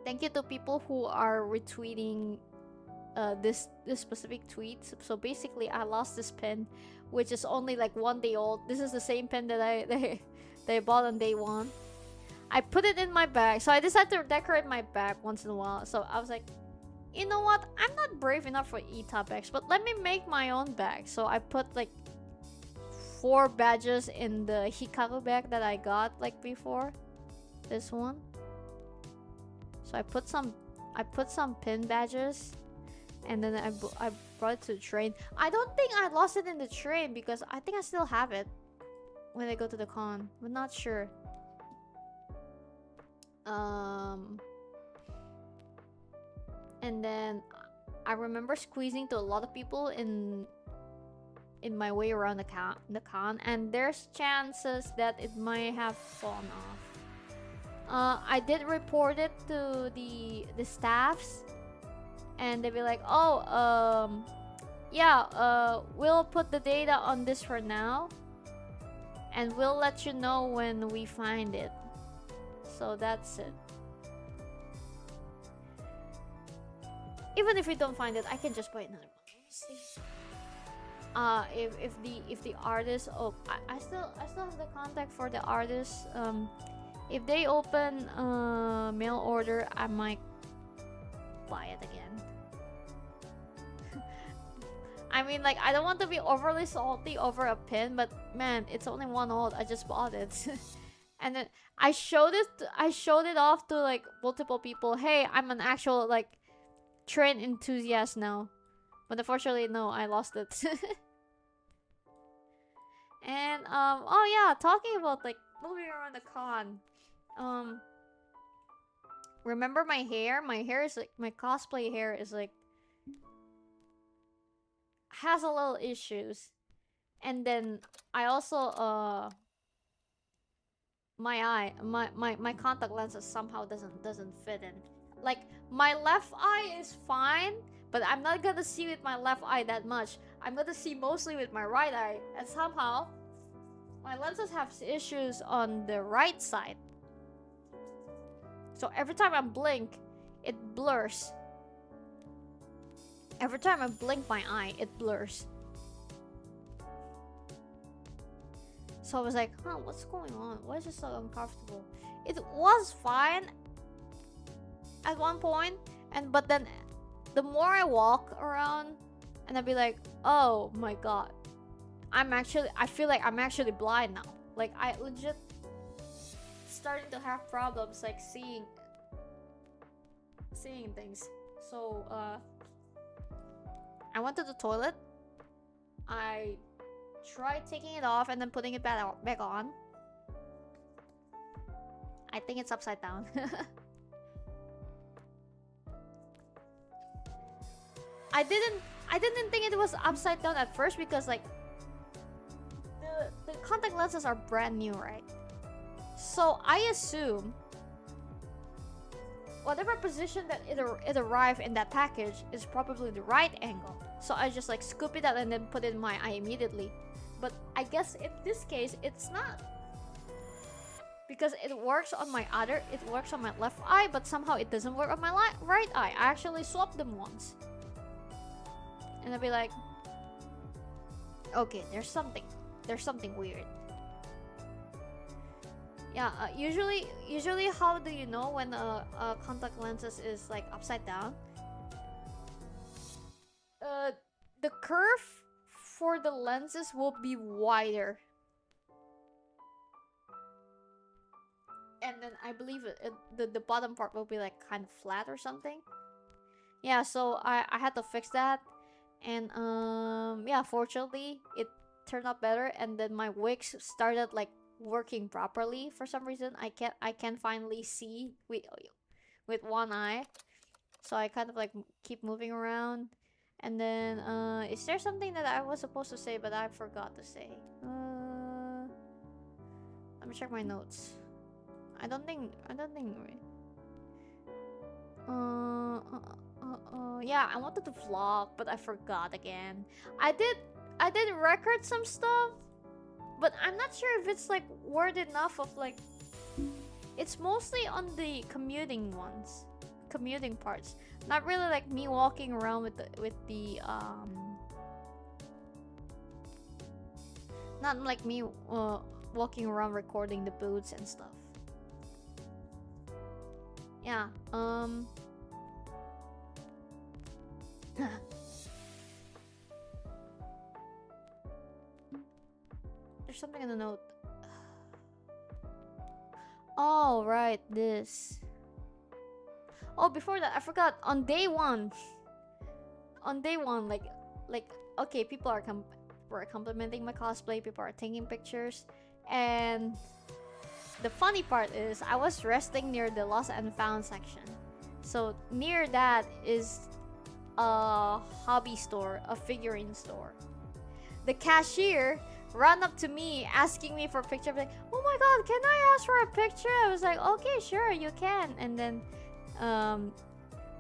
thank you to people who are retweeting this specific tweet. So basically, I lost this pin, which is only like 1 day old. This is the same pin that I bought on day 1. I put it in my bag, so I decided to decorate my bag once in a while. So I was like, you know what? I'm not brave enough for itoyokocho, but let me make my own bag. So I put like 4 badges in the Hikaru bag that I got like before. This one. So I put some pin badges, and then I brought it to the train. I don't think I lost it in the train because I think I still have it when I go to the con. I'm not sure. And then I remember squeezing to a lot of people in my way around the con, and there's chances that it might have fallen off. I did report it to the staffs, and they'd be like, oh, yeah, we'll put the data on this for now, and we'll let you know when we find it. So that's it. Even if we don't find it, I can just buy another one. If the artist, oh, I still have the contact for the artist. If they open mail order, I might buy it again. I mean, like, I don't want to be overly salty over a pin, but man, it's only 1 old. I just bought it. And then I showed it off to like multiple people. Hey, I'm an actual like train enthusiast now. But unfortunately, no, I lost it. And oh yeah, talking about like moving around the con. Remember my hair? My hair is like, my cosplay hair is like has a little issues. And then I also my contact lenses somehow doesn't fit in. Like my left eye is fine, but I'm not gonna see with my left eye that much. I'm gonna see mostly with my right eye, and somehow my lenses have issues on the right side. So every time I blink, it blurs. Every time I blink my eye, it blurs. So I was like, huh, what's going on? Why is it so uncomfortable? It was fine at one point, but then the more I walk around, and I'd be like, oh my god, I feel like I'm actually blind now. Like I legit starting to have problems like seeing things. So I went to the toilet. I tried taking it off and then putting it back on. I think it's upside down. I didn't think it was upside down at first because like the contact lenses are brand new, right? So I assume whatever position that it arrived in that package is probably the right angle. So I just like scoop it out and then put it in my eye immediately. But I guess in this case it's not, because it works on my left eye, but somehow it doesn't work on my right eye. I actually swapped them once, and I'd be like, okay, there's something weird. Yeah, usually how do you know when contact lenses is like upside down? The curve for the lenses will be wider, and then I believe the bottom part will be like kind of flat or something. Yeah, so I had to fix that, and yeah, fortunately it turned out better, and then my wigs started like working properly for some reason. I can finally see with one eye, so I kind of like keep moving around, And then, is there something that I was supposed to say but I forgot to say? Let me check my notes. I don't think. Yeah, I wanted to vlog, but I forgot again. I did record some stuff, but I'm not sure if it's like word enough of like. It's mostly on the commuting parts. Not really like me walking around with the not like me walking around recording the boots and stuff. Yeah, there's something in the note. Oh, right, this. Oh, before that, I forgot. On day one, like, okay, people were complimenting my cosplay. People are taking pictures, and the funny part is, I was resting near the lost and found section. So near that is a hobby store, a figurine store. The cashier ran up to me asking me for a picture. I'm like, oh my god, can I ask for a picture? I was like, okay, sure, you can. And then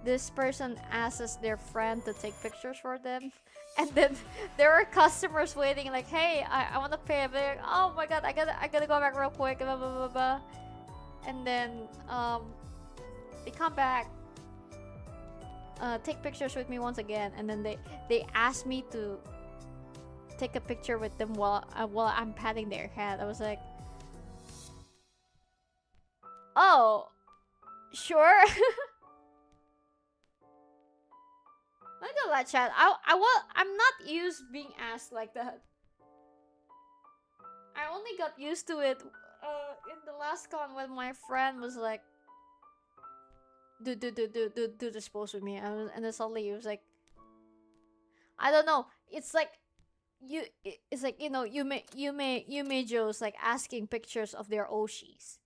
this person asks their friend to take pictures for them. And then there are customers waiting, like, hey, I want to pay. I'm like, oh my god, I gotta go back real quick, blah, blah, blah, blah. And then they come back, take pictures with me once again, and then they asked me to take a picture with them while I'm patting their head. I was like, oh, sure. Not gonna lie, chat. I'm not used being asked like that. I only got used to it in the last con when my friend was like, do this pose with me, and then suddenly it was like, I don't know. It's like it's like, you know, Yume Joe's like asking pictures of their Oshis.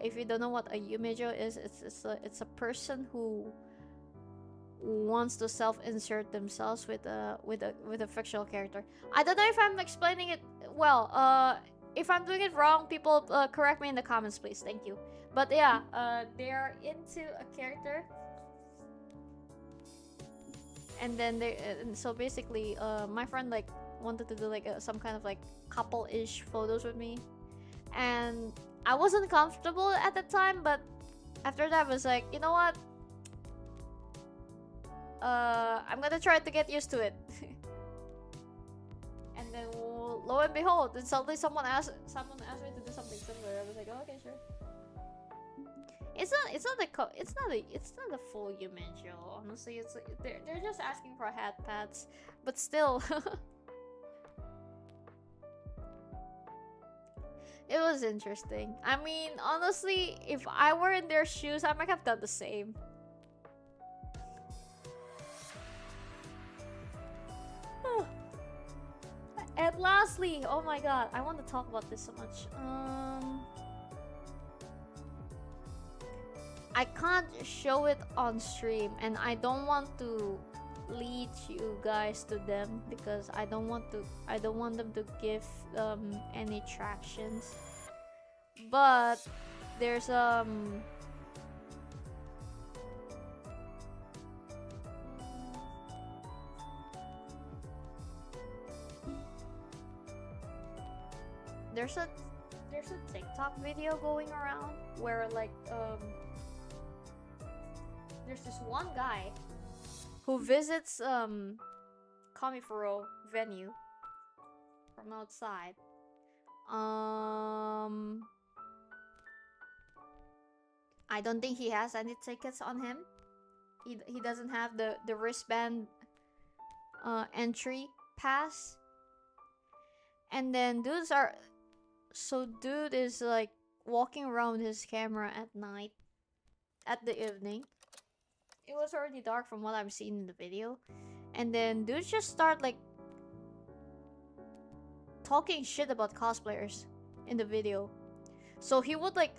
If you don't know what a Yumejo is, it's a person who wants to self-insert themselves with a fictional character. I don't know if I'm explaining it well. If I'm doing it wrong, people correct me in the comments, please. Thank you. But yeah, they're into a character, and then so basically, my friend like wanted to do like some kind of like couple-ish photos with me, and I wasn't comfortable at the time, but after that I was like, you know what? I'm gonna try to get used to it. And then lo and behold, then suddenly someone asked me to do something similar. I was like, oh, okay, sure. It's not a full Yumejo, honestly. It's they're just asking for hat pats, but still. It was interesting. I mean, honestly, if I were in their shoes, I might have done the same. And lastly, oh my god, I want to talk about this so much. I can't show it on stream, and I don't want to lead you guys to them because I don't want them to give any tractions. But there's there's a TikTok video going around where like there's this one guy who visits Kamifuro venue from outside. I don't think he has any tickets on him. He doesn't have the wristband entry pass. And then dude is like walking around with his camera at night, at the evening. It was already dark from what I'm seeing in the video. And then dudes just start like talking shit about cosplayers in the video. So he would like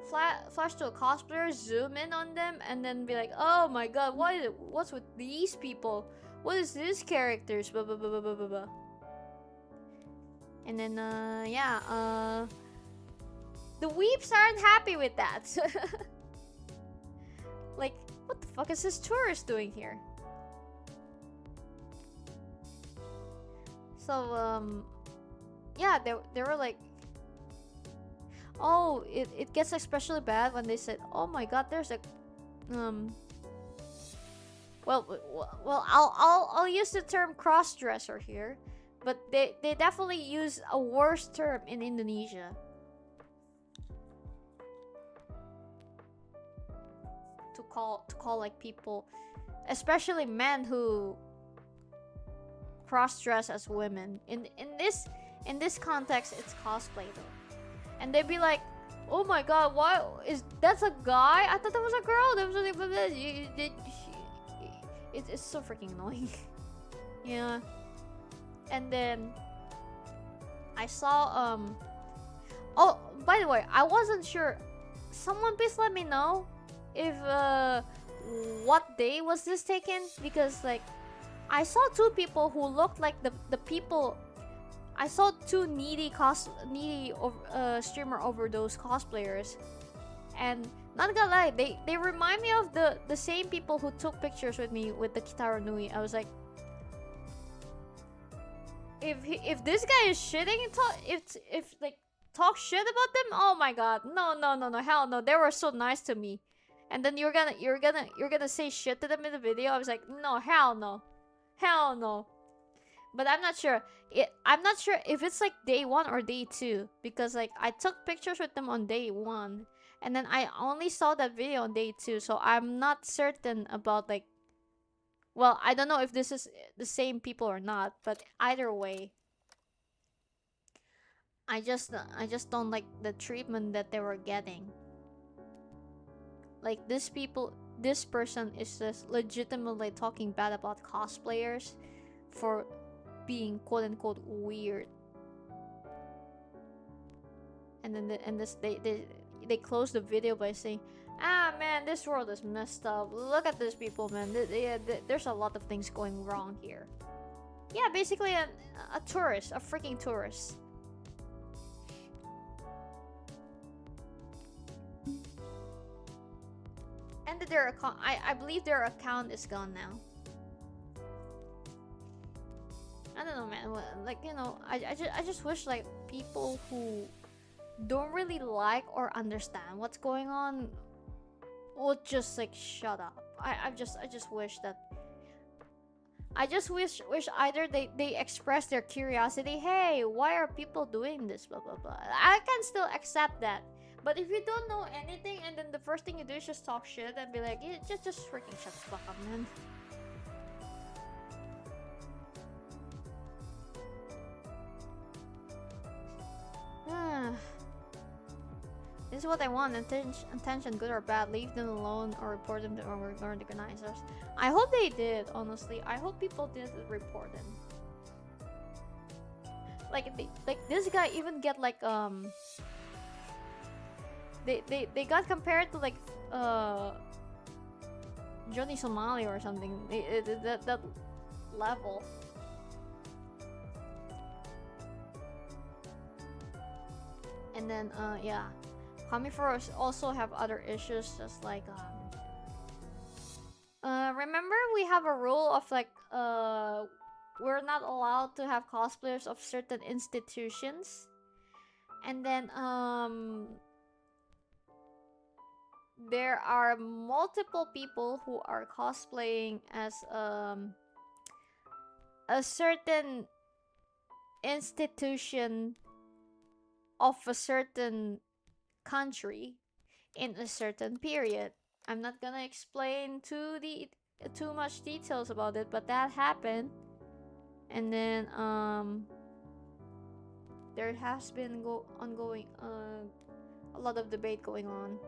flash to a cosplayer, zoom in on them, and then be like, oh my god, what's with these people? What is this characters? Blah blah blah blah blah blah blah. And then yeah, the weeps aren't happy with that. Like, what the fuck is this tourist doing here? So yeah, they were like, oh, it gets especially bad when they said, oh my god, there's a well, I'll use the term cross-dresser here, but they definitely use a worse term in Indonesia. To call like people, especially men who cross-dress as women. In this context, it's cosplay though, and they'd be like, "Oh my god, why is that's a guy? I thought that was a girl." That was like, it's so freaking annoying. Yeah, and then I saw oh, by the way, I wasn't sure. Someone please let me know if what day was this taken, because like I saw two people who looked like the people. I saw two needy streamer overdose cosplayers, and not gonna lie, they remind me of the same people who took pictures with me with the Kitaro Nui. I was like, if this guy is shitting, if like talk shit about them, oh my god, no, hell no, they were so nice to me, and then you're gonna say shit to them in the video. I was like, no, hell no. But I'm not sure. I'm not sure if it's like day 1 or day 2, because like I took pictures with them on day 1, and then I only saw that video on day 2, so I'm not certain about like. Well, I don't know if this is the same people or not, but either way, I just don't like the treatment that they were getting. Like this person is just legitimately talking bad about cosplayers for being quote unquote weird, and then they close the video by saying, ah man, this world is messed up, look at these people, man, there's a lot of things going wrong here. Yeah, basically a tourist, a freaking tourist. Ended their account. I believe their account is gone now. I don't know, man. Like, you know, I just wish like people who don't really like or understand what's going on would just like shut up. I just wish that. I just wish either they express their curiosity. Hey, why are people doing this? Blah blah blah. I can still accept that. But if you don't know anything and then the first thing you do is just talk shit and be like, yeah, just freaking shut the fuck up, man. This is what I want. Attention, good or bad. Leave them alone or report them to or learn the organizers. I hope they did, honestly. I hope people did report them. Like this guy even get like they got compared to like Johnny Somali or something. That level. And then yeah, Kamifura also have other issues, just like remember we have a rule of like we're not allowed to have cosplayers of certain institutions, and then there are multiple people who are cosplaying as a certain institution of a certain country in a certain period. I'm not gonna explain too much details about it, but that happened. And then there has been ongoing a lot of debate going on.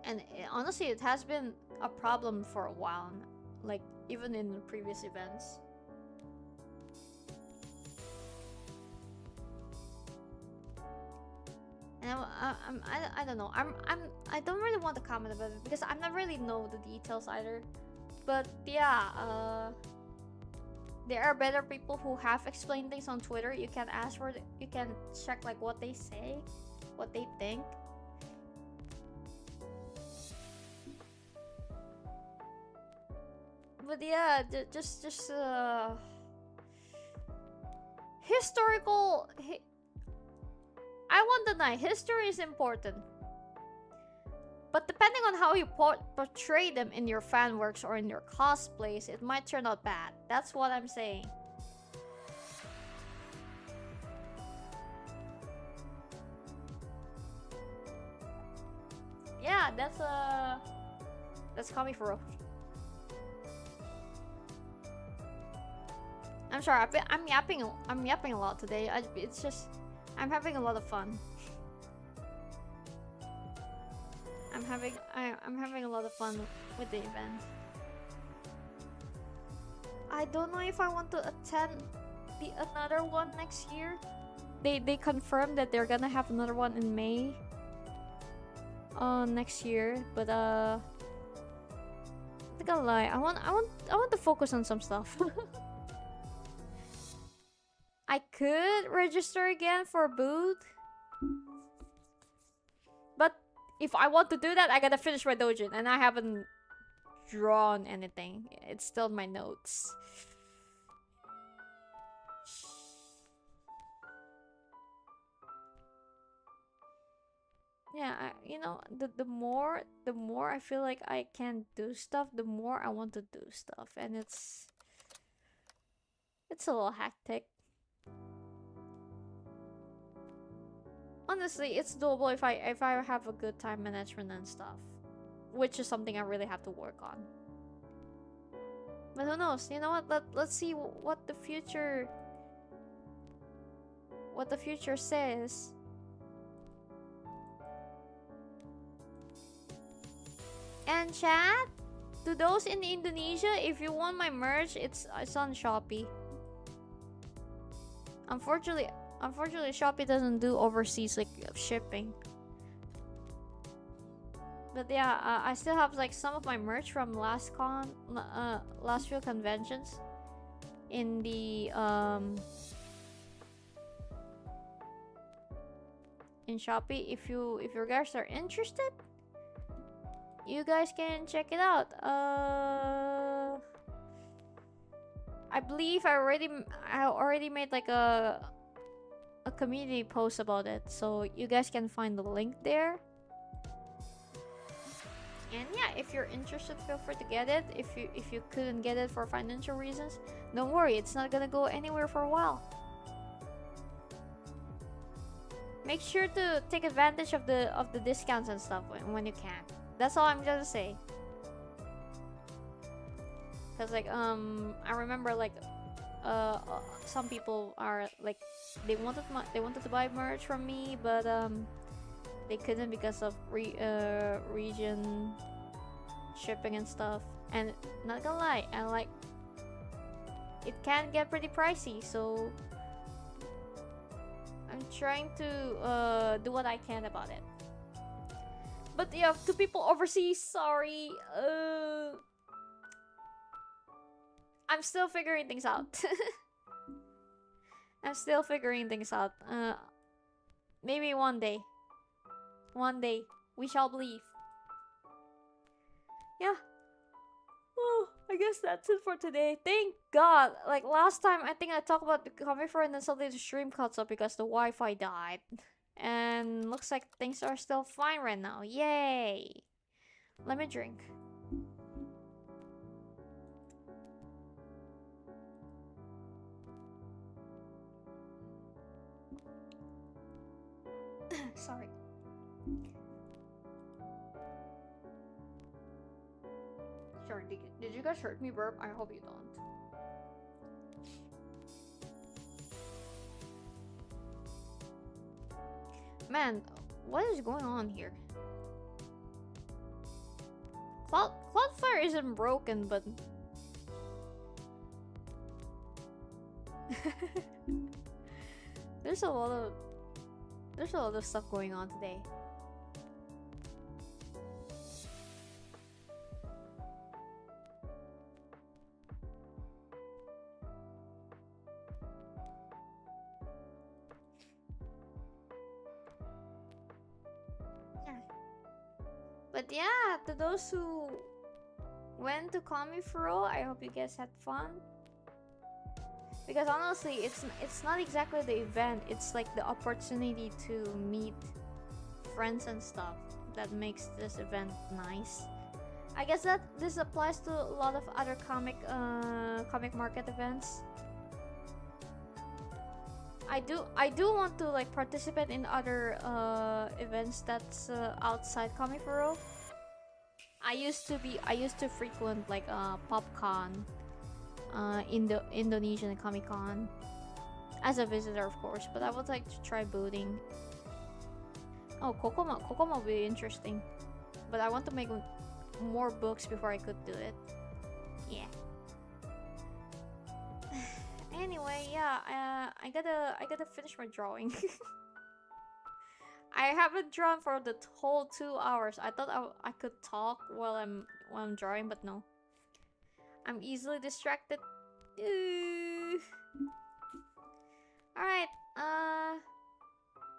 And honestly, it has been a problem for a while, like even in the previous events. I don't know. I don't really want to comment about it because I not really know the details either. But yeah, there are better people who have explained things on Twitter. You can ask for you can check like what they say, what they think. But yeah, just historical. I won't deny history is important, but depending on how you portray them in your fan works or in your cosplays, it might turn out bad. That's what I'm saying. Yeah, that's coming for us. I'm sorry, I'm yapping a lot today. It's just I'm having a lot of fun. I'm having a lot of fun with the event. I don't know if I want to attend another one next year. They confirmed that they're gonna have another one in May. Next year, but I'm not gonna lie. I want to focus on some stuff. I could register again for boot, but if I want to do that, I gotta finish my doujin, and I haven't drawn anything. It's still in my notes. Yeah, you know, the more I feel like I can do stuff, the more I want to do stuff, and it's a little hectic. Honestly, it's doable if I have a good time management and stuff, which is something I really have to work on. But who knows? You know what? Let's see what the future says. And chat, to those in Indonesia, if you want my merch, it's on Shopee. Unfortunately, Shopee doesn't do overseas like shipping. But yeah, I still have like some of my merch from last few conventions in the in Shopee. If you guys are interested, you guys can check it out. I believe I already made like a community post about it, so you guys can find the link there. And yeah, if you're interested, feel free to get it. If you couldn't get it for financial reasons, don't worry, it's not gonna go anywhere for a while. Make sure to take advantage of the discounts and stuff when you can. That's all I'm gonna say. Cause like I remember like some people are like they wanted to buy merch from me, but they couldn't because of region shipping and stuff. And not gonna lie, and like it can get pretty pricey, so I'm trying to do what I can about it. But yeah, to people overseas, sorry. I'm still figuring things out. I'm still figuring things out. Maybe one day. One day. We shall believe. Yeah. Oh, I guess that's it for today. Thank God. Like last time, I think I talked about the comic for and then suddenly the stream cuts up because the Wi-Fi died. And looks like things are still fine right now. Yay. Let me drink. Sorry. Sorry, did you guys hurt me, burp? I hope you don't. Man, what is going on here? Cloudflare isn't broken, but there's a lot There's a lot of stuff going on today. But yeah, to those who went to Kamifuro, I hope you guys had fun. Because honestly, it's not exactly the event, it's like the opportunity to meet friends and stuff that makes this event nice. I guess that this applies to a lot of other comic market events. I do want to like participate in other events that's outside Kamifuro. I used to frequent like PopCon, Indonesian Comic Con as a visitor, of course, but I would like to try booting. Oh, Kokomo will be interesting, but I want to make more books before I could do it. Yeah. Anyway, yeah, I gotta finish my drawing. I haven't drawn for the whole 2 hours. I thought I could talk while I'm drawing, but no. I'm easily distracted. Alright,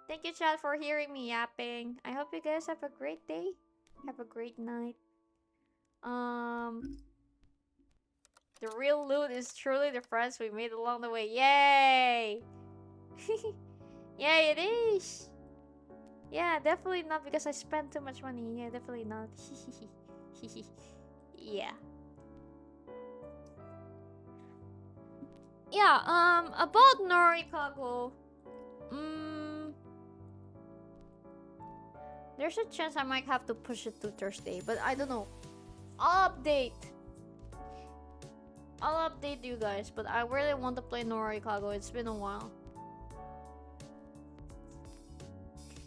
thank you, chat, for hearing me yapping. I hope you guys have a great day. Have a great night. The real loot is truly the friends we made along the way. Yay! Yay, it is! Yeah, definitely not because I spent too much money. Yeah, definitely not. Yeah. Yeah, about Norikago. There's a chance I might have to push it to Thursday, but I don't know. I'll update you guys, but I really want to play Norikago. It's been a while.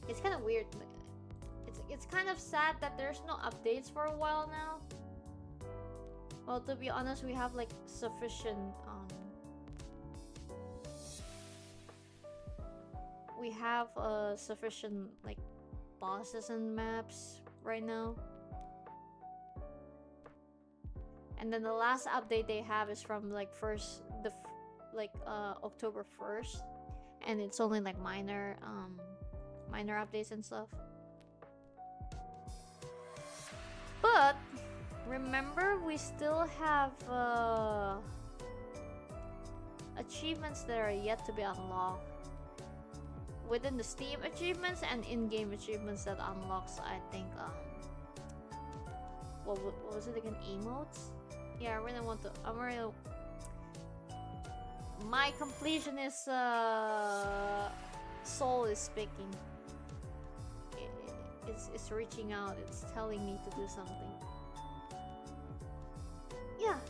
It's kind of weird. It's kind of sad that there's no updates for a while now. Well, to be honest, we have like sufficient sufficient like bosses and maps right now. And then the last update they have is from like October 1st, and it's only like minor updates and stuff. But remember, we still have achievements that are yet to be unlocked within the Steam achievements and in-game achievements that unlocks, I think, what was it again? Emotes? Yeah, I really want to. My completionist soul is speaking. It's reaching out. It's telling me to do something. Yeah.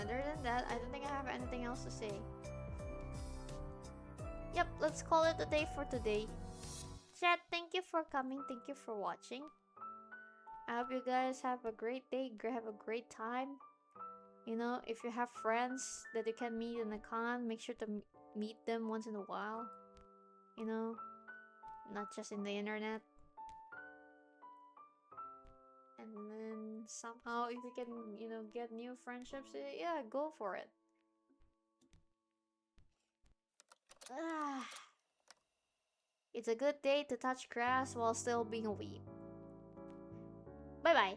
Other than that, I don't think I have anything else to say. Yep, let's call it a day for today. Chat, thank you for coming. Thank you for watching. I hope you guys have a great day. Have a great time. You know, if you have friends that you can meet in a con, make sure to meet them once in a while. You know, not just in the internet. And then somehow, if you can, you know, get new friendships, yeah, go for it. It's a good day to touch grass while still being a weeb. Bye bye.